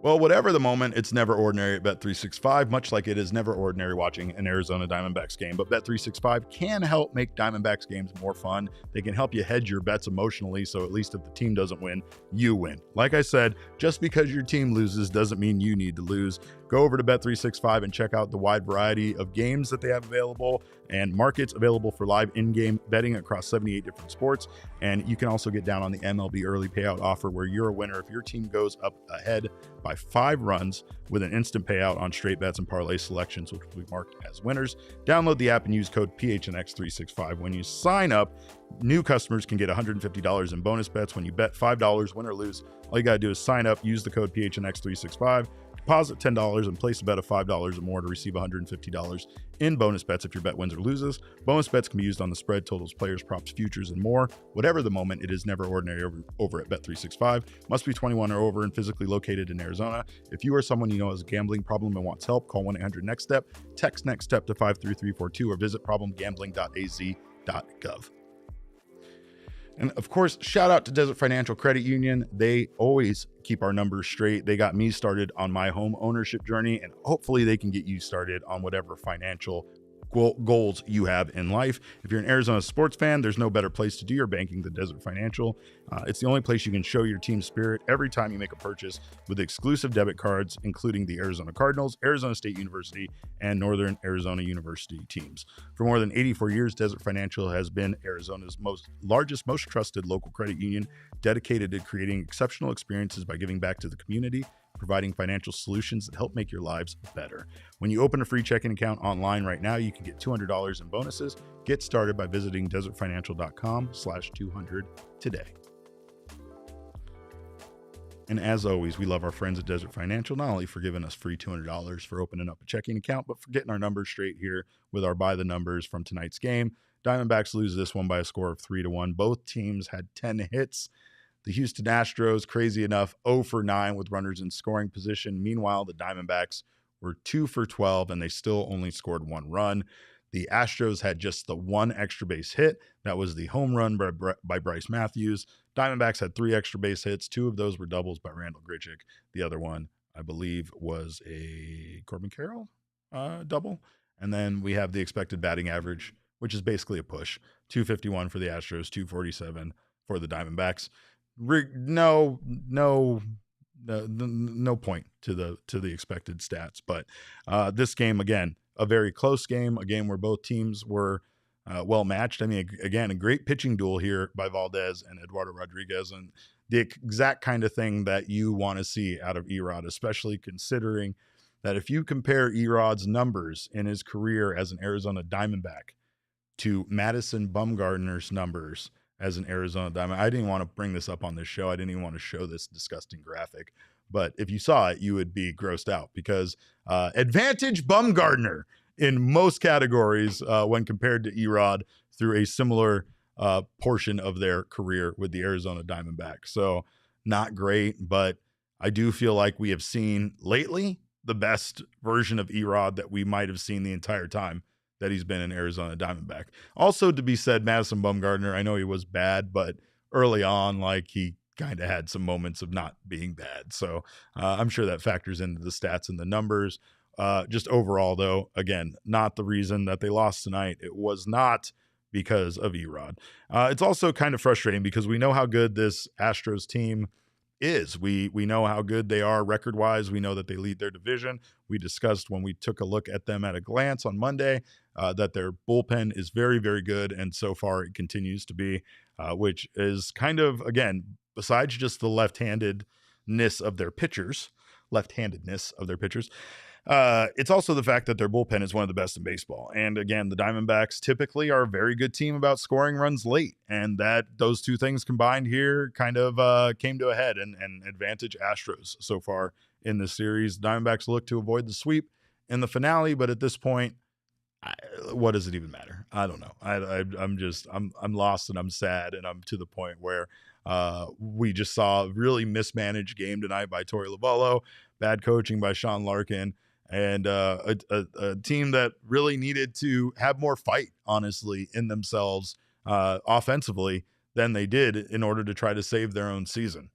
Well, whatever the moment, it's never ordinary at Bet365, much like it is never ordinary watching an Arizona Diamondbacks game. But Bet365 can help make Diamondbacks games more fun. They can help you hedge your bets emotionally, so at least if the team doesn't win, you win. Like I said, just because your team loses doesn't mean you need to lose. Go over to Bet365 and check out the wide variety of games that they have available and markets available for live in-game betting across 78 different sports. And you can also get down on the MLB early payout offer, where you're a winner if your team goes up ahead by 5 runs with an instant payout on straight bets and parlay selections, which will be marked as winners. Download the app and use code PHNX365. When you sign up, new customers can get $150 in bonus bets when you bet $5, win or lose. All you got to do is sign up, use the code PHNX365, deposit $10 and place a bet of $5 or more to receive $150 in bonus bets if your bet wins or loses. Bonus bets can be used on the spread, totals, players, props, futures, and more. Whatever the moment, it is never ordinary over at Bet365. Must be 21 or over and physically located in Arizona. If you or someone you know has a gambling problem and wants help, call 1-800-NEXT-STEP, text NEXT STEP to 53342, or visit problemgambling.az.gov. And of course, shout out to Desert Financial Credit Union. They always keep our numbers straight. They got me started on my home ownership journey, and hopefully they can get you started on whatever financial goals you have in life. If you're an Arizona sports fan, there's no better place to do your banking than Desert Financial. It's the only place you can show your team spirit every time you make a purchase with exclusive debit cards, including the Arizona Cardinals, Arizona State University, and Northern Arizona University teams. For more than 84 years, Desert Financial has been Arizona's largest, most trusted local credit union, dedicated to creating exceptional experiences by giving back to the community, providing financial solutions that help make your lives better. When you open a free checking account online right now, you can get $200 in bonuses. Get started by visiting desertfinancial.com/200 today. And as always, we love our friends at Desert Financial, not only for giving us free $200 for opening up a checking account, but for getting our numbers straight here with our by the numbers from tonight's game. Diamondbacks lose this one by a score of 3-1. Both teams had 10 hits. The Houston Astros, crazy enough, 0 for 9 with runners in scoring position. Meanwhile, the Diamondbacks were 2 for 12, and they still only scored 1 run. The Astros had just the 1 extra base hit. That was the home run by Brice Matthews. Diamondbacks had 3 extra base hits. 2 of those were doubles by Randall Grichuk. The other one, I believe, was a Corbin Carroll double. And then we have the expected batting average, which is basically a push. 251 for the Astros, 247 for the Diamondbacks. No point to the expected stats, but this game, again, a very close game, a game where both teams were well matched. I mean, again, a great pitching duel here by Valdez and Eduardo Rodriguez, and the exact kind of thing that you want to see out of Erod, especially considering that if you compare Erod's numbers in his career as an Arizona Diamondback to Madison Bumgarner's numbers as an Arizona Diamond. I didn't want to bring this up on this show. I didn't even want to show this disgusting graphic. But if you saw it, you would be grossed out because advantage Bumgarner in most categories when compared to Erod through a similar portion of their career with the Arizona Diamondbacks. So not great, but I do feel like we have seen lately the best version of Erod that we might have seen the entire time that he's been an Arizona Diamondback. Also to be said, Madison Bumgarner, I know he was bad, but early on, like, he kind of had some moments of not being bad. So I'm sure that factors into the stats and the numbers. Just overall, though, again, not the reason that they lost tonight. It was not because of Erod. It's also kind of frustrating because we know how good this Astros team is. We know how good they are record-wise. We know that they lead their division. We discussed when we took a look at them at a glance on Monday that their bullpen is very, very good, and so far it continues to be, which is kind of, again, besides just the left-handedness of their pitchers, it's also the fact that their bullpen is one of the best in baseball. And again, the Diamondbacks typically are a very good team about scoring runs late, and that those two things combined here kind of came to a head and advantage Astros so far in this series. Diamondbacks look to avoid the sweep in the finale, but at this point, what does it even matter? I don't know. I'm lost and I'm sad, and I'm to the point where we just saw a really mismanaged game tonight by Torey Lovullo, bad coaching by Sean Larkin, and a team that really needed to have more fight, honestly, in themselves offensively than they did in order to try to save their own season.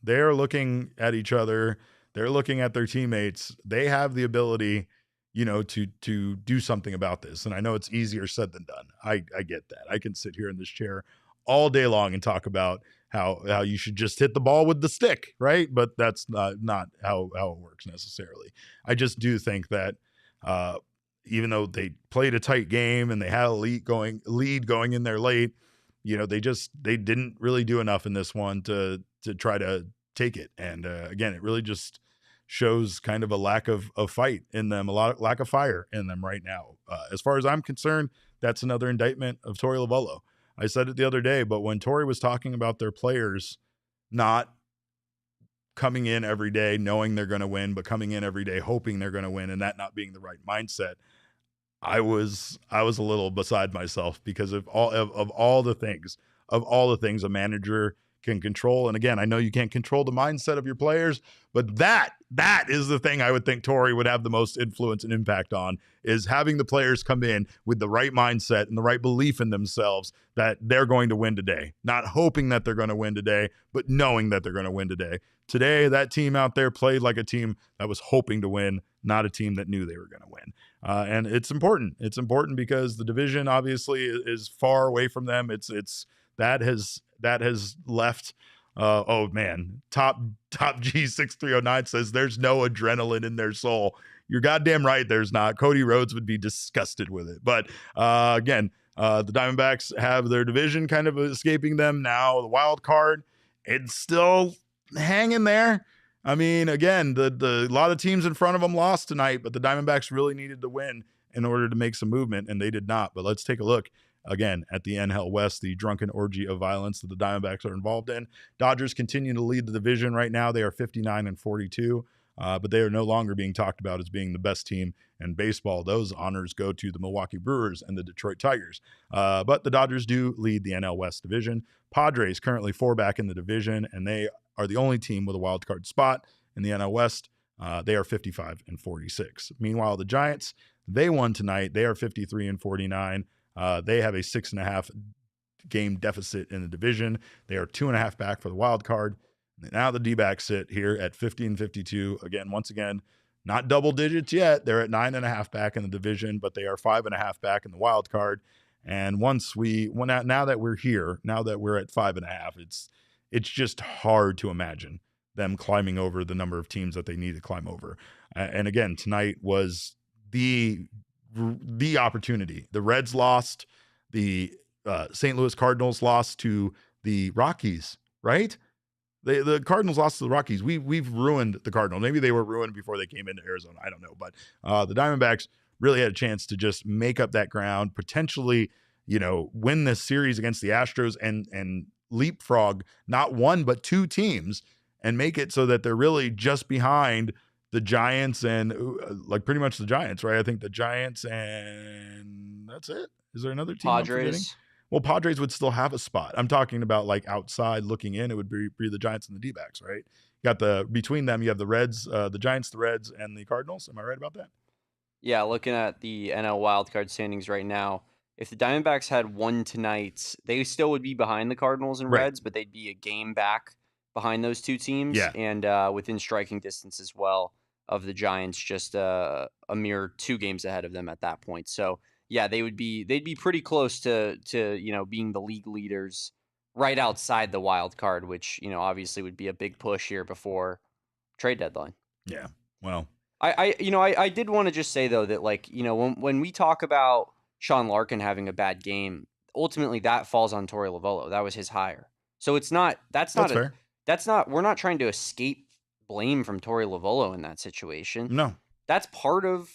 They're looking at each other. They're looking at their teammates. They have the ability, to do something about this. And I know it's easier said than done. I get that. I can sit here in this chair all day long and talk about how you should just hit the ball with the stick, right? But that's not how it works necessarily. I just do think that even though they played a tight game and they had a lead going in there late, they didn't really do enough in this one to try to take it. And again, it really just shows kind of a lack of fight in them, lack of fire in them right now. As far as I'm concerned, that's another indictment of Torey Lovullo. I said it the other day, but when Torey was talking about their players not coming in every day knowing they're going to win, but coming in every day hoping they're going to win, and that not being the right mindset, I was a little beside myself because of all the things a manager can control. And again, I know you can't control the mindset of your players, but that is the thing I would think Torey would have the most influence and impact on, is having the players come in with the right mindset and the right belief in themselves that they're going to win today, not hoping that they're going to win today, but knowing that they're going to win today. Today, that team out there played like a team that was hoping to win, not a team that knew they were going to win. And it's important. It's important because the division obviously is far away from them. That has left. Oh man, top G6309 says there's no adrenaline in their soul. You're goddamn right. There's not. Cody Rhodes would be disgusted with it. But again, the Diamondbacks have their division kind of escaping them now. The wild card, it's still hanging there. I mean, again, the lot of teams in front of them lost tonight, but the Diamondbacks really needed to win in order to make some movement, and they did not. But let's take a look again at the NL West, the drunken orgy of violence that the Diamondbacks are involved in. Dodgers continue to lead the division right now. They are 59-42. But they are no longer being talked about as being the best team in baseball. Those honors go to the Milwaukee Brewers and the Detroit Tigers. But the Dodgers do lead the NL West division. Padres currently 4 back in the division, and they are the only team with a wild card spot in the NL West. They are 55-46. Meanwhile, the Giants, they won tonight. They are 53-49. They have a 6.5 game deficit in the division. They are 2.5 back for the wild card. Now the Dbacks sit here at 50-52. Once again, not double digits yet. They're at 9.5 back in the division, but they are 5.5 back in the wild card. And now that we're here, now that we're at 5.5, it's just hard to imagine them climbing over the number of teams that they need to climb over. And again, tonight was the opportunity. The Reds lost. The St. Louis Cardinals lost to the Rockies, right? The Cardinals lost to the Rockies. We've ruined the Cardinals. Maybe they were ruined before they came into Arizona. I don't know. But the Diamondbacks really had a chance to just make up that ground, potentially, win this series against the Astros and leapfrog not one but 2 teams and make it so that they're really just behind the Giants and pretty much the Giants, right? I think the Giants and that's it. Is there another team I'm forgetting? Well, Padres would still have a spot. I'm talking about outside looking in. It would be the Giants and the Dbacks, right? You got between them, you have the Reds, the Giants, the Reds, and the Cardinals. Am I right about that? Yeah, looking at the NL wildcard standings right now, if the Diamondbacks had won tonight, they still would be behind the Cardinals and Reds, but they'd be a game back behind those 2 teams, and within striking distance as well of the Giants, just a mere 2 games ahead of them at that point. So yeah, they'd be pretty close to being the league leaders right outside the wild card, which obviously would be a big push here before trade deadline. Yeah, well, I did want to just say though that when we talk about Sean Larkin having a bad game, ultimately that falls on Torey Lovullo. That was his hire, so it's not fair. We're not trying to escape blame from Torey Lovullo in that situation. No, that's part of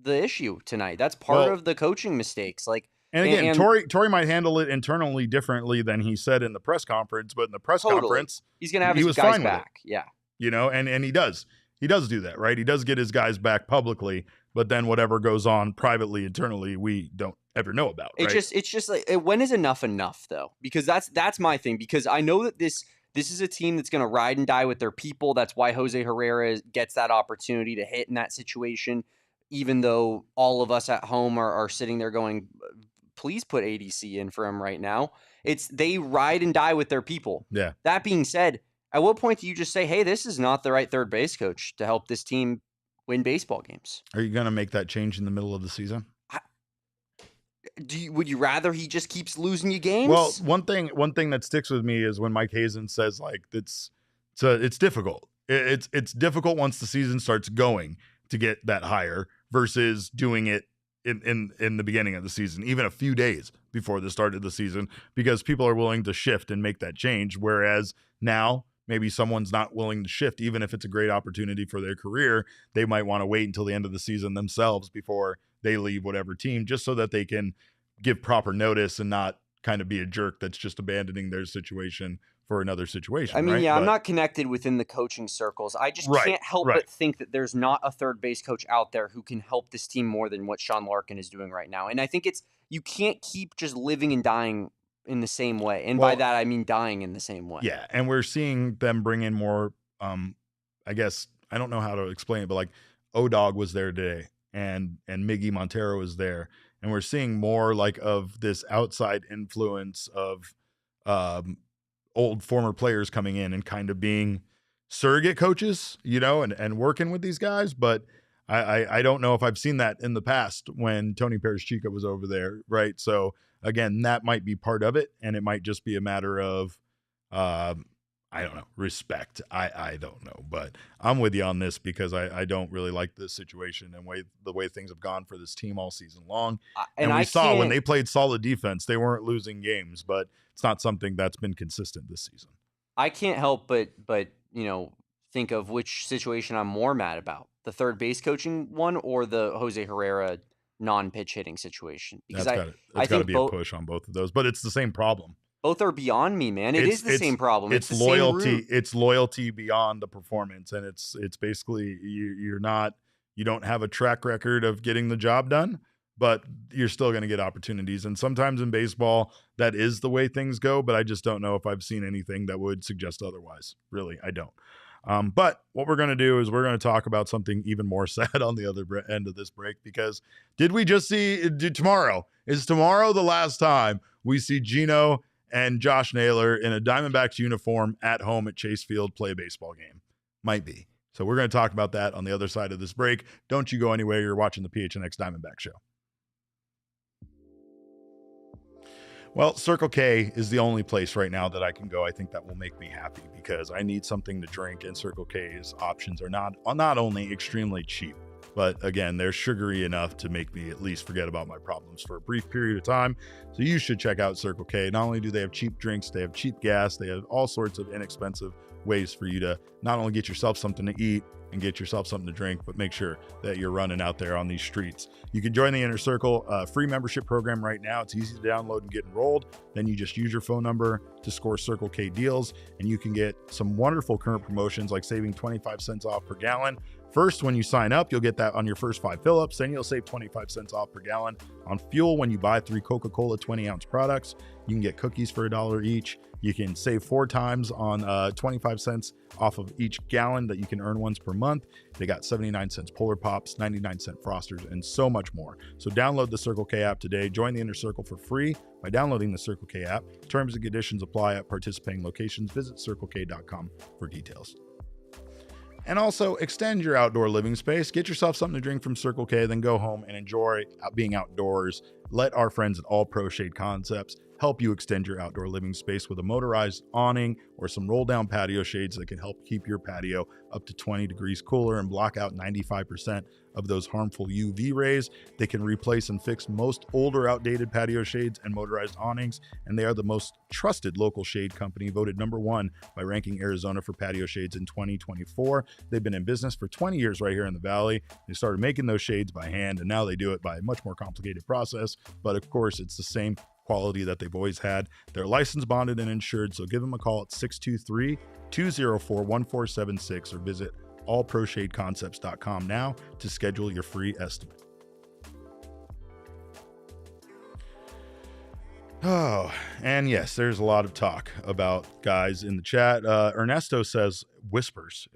the issue tonight. That's part of the coaching mistakes. And again, Torey might handle it internally differently than he said in the press conference, but in the press conference, he's going to have his guys back. Yeah. And he does do that, right? He does get his guys back publicly, but then whatever goes on privately, internally, we don't ever know about. Right? It's just when is enough though? Because that's my thing, because I know that this is a team that's going to ride and die with their people. That's why Jose Herrera gets that opportunity to hit in that situation. Even though all of us at home are sitting there going, please put ADC in for him right now. They ride and die with their people. Yeah. That being said, at what point do you just say, hey, this is not the right third base coach to help this team win baseball games? Are you going to make that change in the middle of the season? Would you rather he just keeps losing you games? Well, one thing that sticks with me is when Mike Hazen says it's difficult. It's difficult once the season starts going to get that higher versus doing it in the beginning of the season, even a few days before the start of the season, because people are willing to shift and make that change. Whereas now maybe someone's not willing to shift, even if it's a great opportunity for their career. They might want to wait until the end of the season themselves before they leave whatever team, just so that they can give proper notice and not kind of be a jerk that's just abandoning their situation for another situation. I mean, right? I'm not connected within the coaching circles. I just can't help but think that there's not a third base coach out there who can help this team more than what Sean Larkin is doing right now. And I think you can't keep just living and dying in the same way. And by that, I mean dying in the same way. Yeah. And we're seeing them bring in more, I guess, I don't know how to explain it, but like O-Dog was there today and Miggy Montero is there. And we're seeing more of this outside influence of, old former players coming in and kind of being surrogate coaches, and working with these guys. But I don't know if I've seen that in the past when Tony Perez-Chica was over there, right? So again, that might be part of it, and it might just be a matter of, I don't know, respect. I don't know, but I'm with you on this because I don't really like this situation and the way things have gone for this team all season long. And we saw when they played solid defense, they weren't losing games, but it's not something that's been consistent this season. I can't help but think of which situation I'm more mad about. The third base coaching one or the Jose Herrera non-pitch hitting situation? Because it's got to be a push on both of those, but it's the same problem. Both are beyond me, man. It's the same problem. It's loyalty. It's loyalty beyond the performance, and it's basically you don't have a track record of getting the job done, but you're still going to get opportunities. And sometimes in baseball, that is the way things go. But I just don't know if I've seen anything that would suggest otherwise. Really, I don't. But what we're going to do is we're going to talk about something even more sad on the other end of this break, because did we just see tomorrow? Is tomorrow the last time we see Gino and Josh Naylor in a Diamondbacks uniform at home at Chase Field play a baseball game? Might be. So we're going to talk about that on the other side of this break. Don't you go anywhere. You're watching the PHNX Diamondback Show. Well, Circle K is the only place right now that I can go. I think that will make me happy because I need something to drink, and Circle K's options are not only extremely cheap, but again, they're sugary enough to make me at least forget about my problems for a brief period of time. So you should check out Circle K. Not only do they have cheap drinks, they have cheap gas, they have all sorts of inexpensive ways for you to not only get yourself something to eat and get yourself something to drink, but make sure that you're running out there on these streets. You can join the Inner Circle free membership program right now. It's easy to download and get enrolled. Then you just use your phone number to score Circle K deals, and you can get some wonderful current promotions like saving 25 cents off per gallon. First, when you sign up, you'll get that on your first 5 fill-ups. Then you'll save 25 cents off per gallon on fuel when you buy 3 Coca-Cola 20-ounce products. You can get cookies for $1 each. You can save 4 times on 25 cents off of each gallon that you can earn once per month. They got 79-cent Polar Pops, 99-cent Frosters, and so much more. So download the Circle K app today. Join the Inner Circle for free by downloading the Circle K app. Terms and conditions apply at participating locations. Visit circlek.com for details. And also extend your outdoor living space. Get yourself something to drink from Circle K, then go home and enjoy being outdoors. Let our friends at All Pro Shade Concepts help you extend your outdoor living space with a motorized awning or some roll down patio shades that can help keep your patio up to 20 degrees cooler and block out 95% of those harmful UV rays. They can replace and fix most older outdated patio shades and motorized awnings, and they are the most trusted local shade company, voted #1 by Ranking Arizona for patio shades in 2024. They've been in business for 20 years right here in the Valley. They started making those shades by hand, and now they do it by a much more complicated process, but of course it's the same quality that they've always had. They're licensed, bonded, and insured, so give them a call at 623-204-1476 or visit allproshadeconcepts.com now to schedule your free estimate. Oh, and yes, there's a lot of talk about guys in the chat. Ernesto says, whispers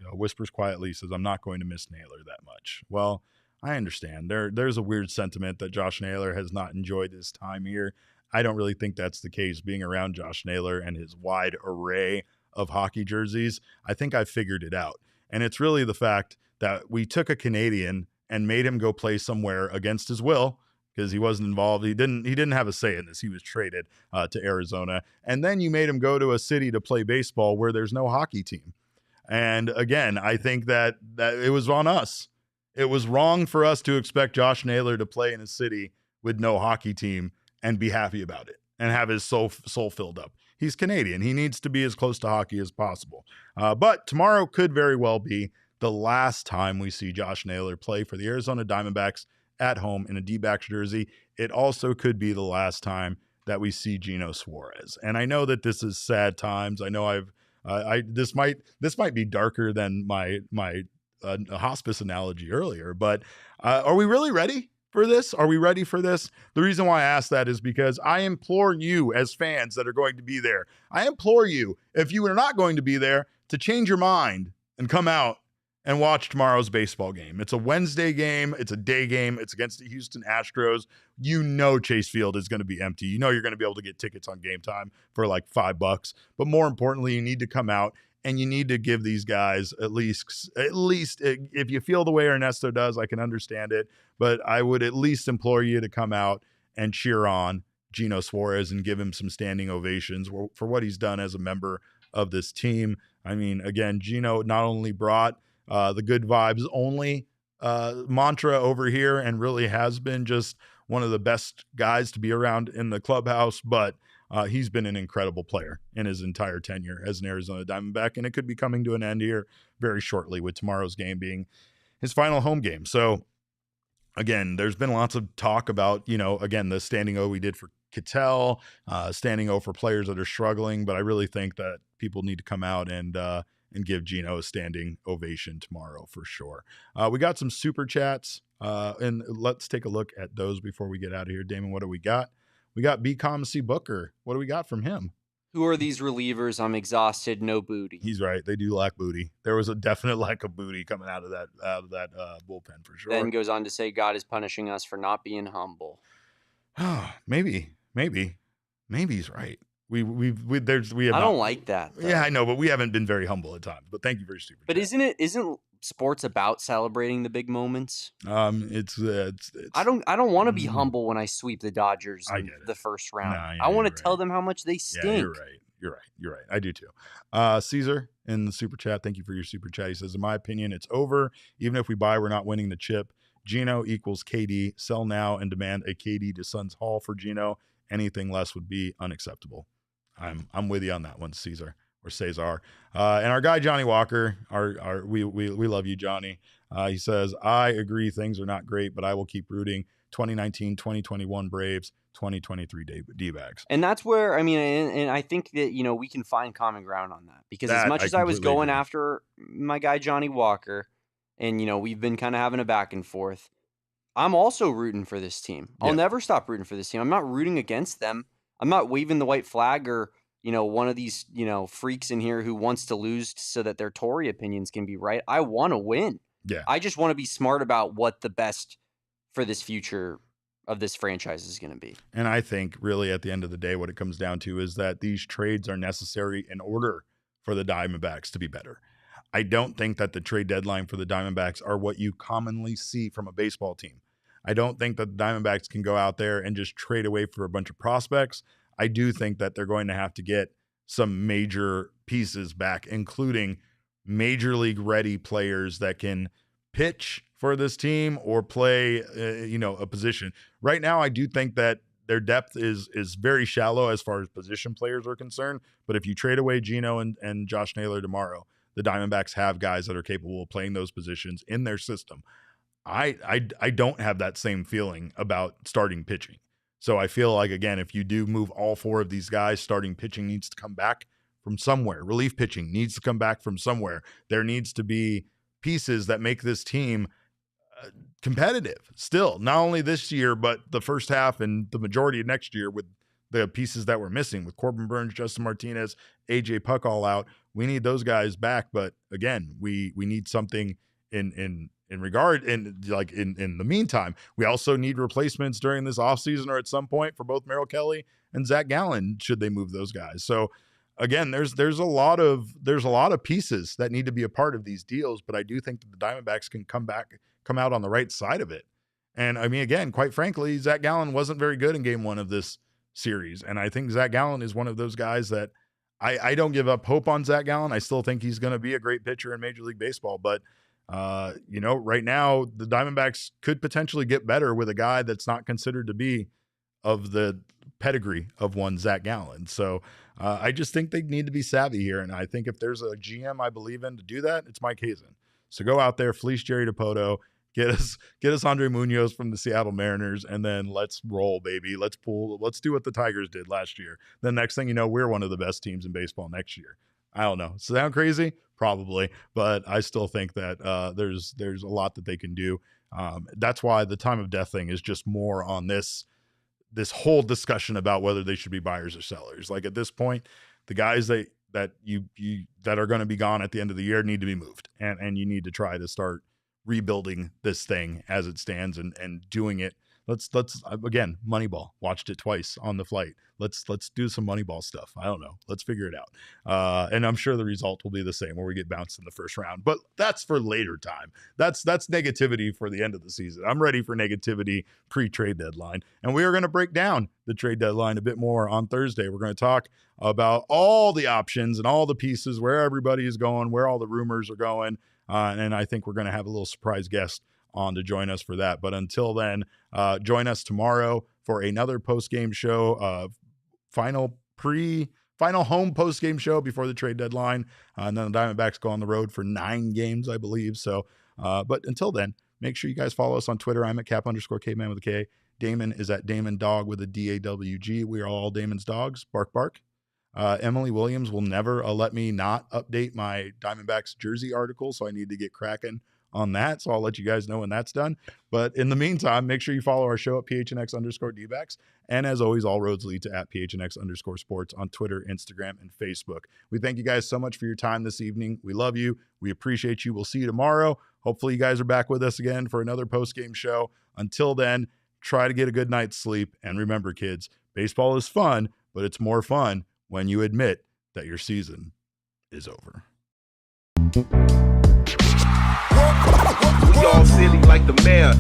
quietly, says, I'm not going to miss Naylor that much. Well, I understand. There's a weird sentiment that Josh Naylor has not enjoyed his time here. I don't really think that's the case. Being around Josh Naylor and his wide array of hockey jerseys, I think I figured it out. And it's really the fact that we took a Canadian and made him go play somewhere against his will because he wasn't involved. He didn't have a say in this. He was traded to Arizona. And then you made him go to a city to play baseball where there's no hockey team. And again, I think that it was on us. It was wrong for us to expect Josh Naylor to play in a city with no hockey team and be happy about it and have his soul filled up. He's Canadian. He needs to be as close to hockey as possible. But tomorrow could very well be the last time we see Josh Naylor play for the Arizona Diamondbacks at home in a Dbacks jersey. It also could be the last time that we see Eugenio Suarez. And I know that this is sad times. I know this might be darker than my hospice analogy earlier, but are we really ready for this? Are we ready for this? The reason why I ask that is because I implore you as fans that are going to be there, I implore you, if you are not going to be there, to change your mind and come out and watch tomorrow's baseball game. It's a Wednesday game. It's a day game. It's against the Houston Astros. You know Chase Field is going to be empty. You know you're going to be able to get tickets on Game Time for like $5. But more importantly, you need to come out And you need to give these guys at least if you feel the way Ernesto does, I can understand it, but I would at least implore you to come out and cheer on Geno Suarez and give him some standing ovations for what he's done as a member of this team. I mean, again, Geno not only brought the good vibes only mantra over here and really has been just one of the best guys to be around in the clubhouse, but he's been an incredible player in his entire tenure as an Arizona Diamondback, and it could be coming to an end here very shortly with tomorrow's game being his final home game. So, again, there's been lots of talk about, again, the standing O we did for Ketel, standing O for players that are struggling, but I really think that people need to come out and give Geno a standing ovation tomorrow for sure. We got some super chats, and let's take a look at those before we get out of here. Damon, what do we got? We got BCom C. Booker. What do we got from him? Who are these relievers? I'm exhausted. No booty. He's right. They do lack booty. There was a definite lack of booty coming out of that bullpen for sure. Then goes on to say God is punishing us for not being humble. Maybe he's right. We have. I don't like that, though. Yeah, I know, but we haven't been very humble at times. But thank you for your super. But isn't sports about celebrating the big moments? It's I don't want to be humble when I sweep the Dodgers in the first round. I want to tell them how much they stink. Yeah, you're right. I do too. Caesar in the super chat. Thank you for your super chat. He says, in my opinion, it's over. Even if we buy, we're not winning the chip. Geno equals KD. Sell now and demand a KD to Suns Hall for Geno. Anything less would be unacceptable. I'm with you on that one, Caesar. Or Cesar. And our guy, Johnny Walker, we love you, Johnny. He says, I agree things are not great, but I will keep rooting. 2019, 2021 Braves, 2023 D-backs. And that's where, and I think that, we can find common ground on that. Because as much as I was going after my guy, Johnny Walker, and, we've been kind of having a back and forth, I'm also rooting for this team. I'll never stop rooting for this team. I'm not rooting against them. I'm not waving the white flag or one of these, freaks in here who wants to lose so that their Torey opinions can be right. I want to win. Yeah. I just want to be smart about what the best for this future of this franchise is going to be. And I think really at the end of the day, what it comes down to is that these trades are necessary in order for the Diamondbacks to be better. I don't think that the trade deadline for the Diamondbacks are what you commonly see from a baseball team. I don't think that the Diamondbacks can go out there and just trade away for a bunch of prospects. I do think that they're going to have to get some major pieces back, including major league ready players that can pitch for this team or play, a position. Right now, I do think that their depth is very shallow as far as position players are concerned. But if you trade away Geno and Josh Naylor tomorrow, the Diamondbacks have guys that are capable of playing those positions in their system. I don't have that same feeling about starting pitching. So I feel like, again, if you do move all four of these guys, starting pitching needs to come back from somewhere. Relief pitching needs to come back from somewhere. There needs to be pieces that make this team competitive still, not only this year, but the first half and the majority of next year with the pieces that we're missing with Corbin Burns, Justin Martinez, AJ Puck all out. We need those guys back. But again, we need something in the meantime. We also need replacements during this offseason or at some point for both Merrill Kelly and Zach Gallen, should they move those guys. So again, there's a lot of pieces that need to be a part of these deals, but I do think that the Diamondbacks can come out on the right side of it. And again, quite frankly, Zach Gallen wasn't very good in game one of this series. And I think Zach Gallen is one of those guys that I don't give up hope on Zach Gallen. I still think he's going to be a great pitcher in Major League Baseball, but right now the Diamondbacks could potentially get better with a guy that's not considered to be of the pedigree of one Zach Gallen. So I just think they need to be savvy here. And I think if there's a GM I believe in to do that, it's Mike Hazen. So go out there, fleece Jerry DiPoto, get us Andre Munoz from the Seattle Mariners, and then let's roll, baby. Let's do what the Tigers did last year. Then next thing you know, we're one of the best teams in baseball next year. I don't know. Sound crazy? Probably, but I still think that there's a lot that they can do. That's why the time of death thing is just more on this whole discussion about whether they should be buyers or sellers. Like at this point, the guys that are going to be gone at the end of the year need to be moved, and you need to try to start rebuilding this thing as it stands and doing it Let's again, Moneyball. Watched it twice on the flight. Let's do some Moneyball stuff. I don't know. Let's figure it out. And I'm sure the result will be the same, where we get bounced in the first round. But that's for later time. That's negativity for the end of the season. I'm ready for negativity pre-trade deadline. And we are going to break down the trade deadline a bit more on Thursday. We're going to talk about all the options and all the pieces, where everybody is going, where all the rumors are going. And I think we're going to have a little surprise guest on to join us for that. But until then, join us tomorrow for another post-game show, final home post-game show before the trade deadline. And then the Diamondbacks go on the road for 9 games, I believe. So, but until then, make sure you guys follow us on Twitter. I'm at @cap_caveman with a K. Damon is at Damon Dog with a DAWG. We are all Damon's dogs. Bark, bark. Emily Williams will never let me not update my Diamondbacks jersey article, so I need to get cracking on that. So I'll let you guys know when that's done. But in the meantime, make sure you follow our show at PHNX_Dbacks. And as always, all roads lead to @PHNX_sports on Twitter, Instagram, and Facebook. We thank you guys so much for your time this evening. We love you. We appreciate you. We'll see you tomorrow. Hopefully you guys are back with us again for another post-game show. Until then, try to get a good night's sleep. And remember, kids, baseball is fun, but it's more fun when you admit that your season is over. We all silly like the mayor.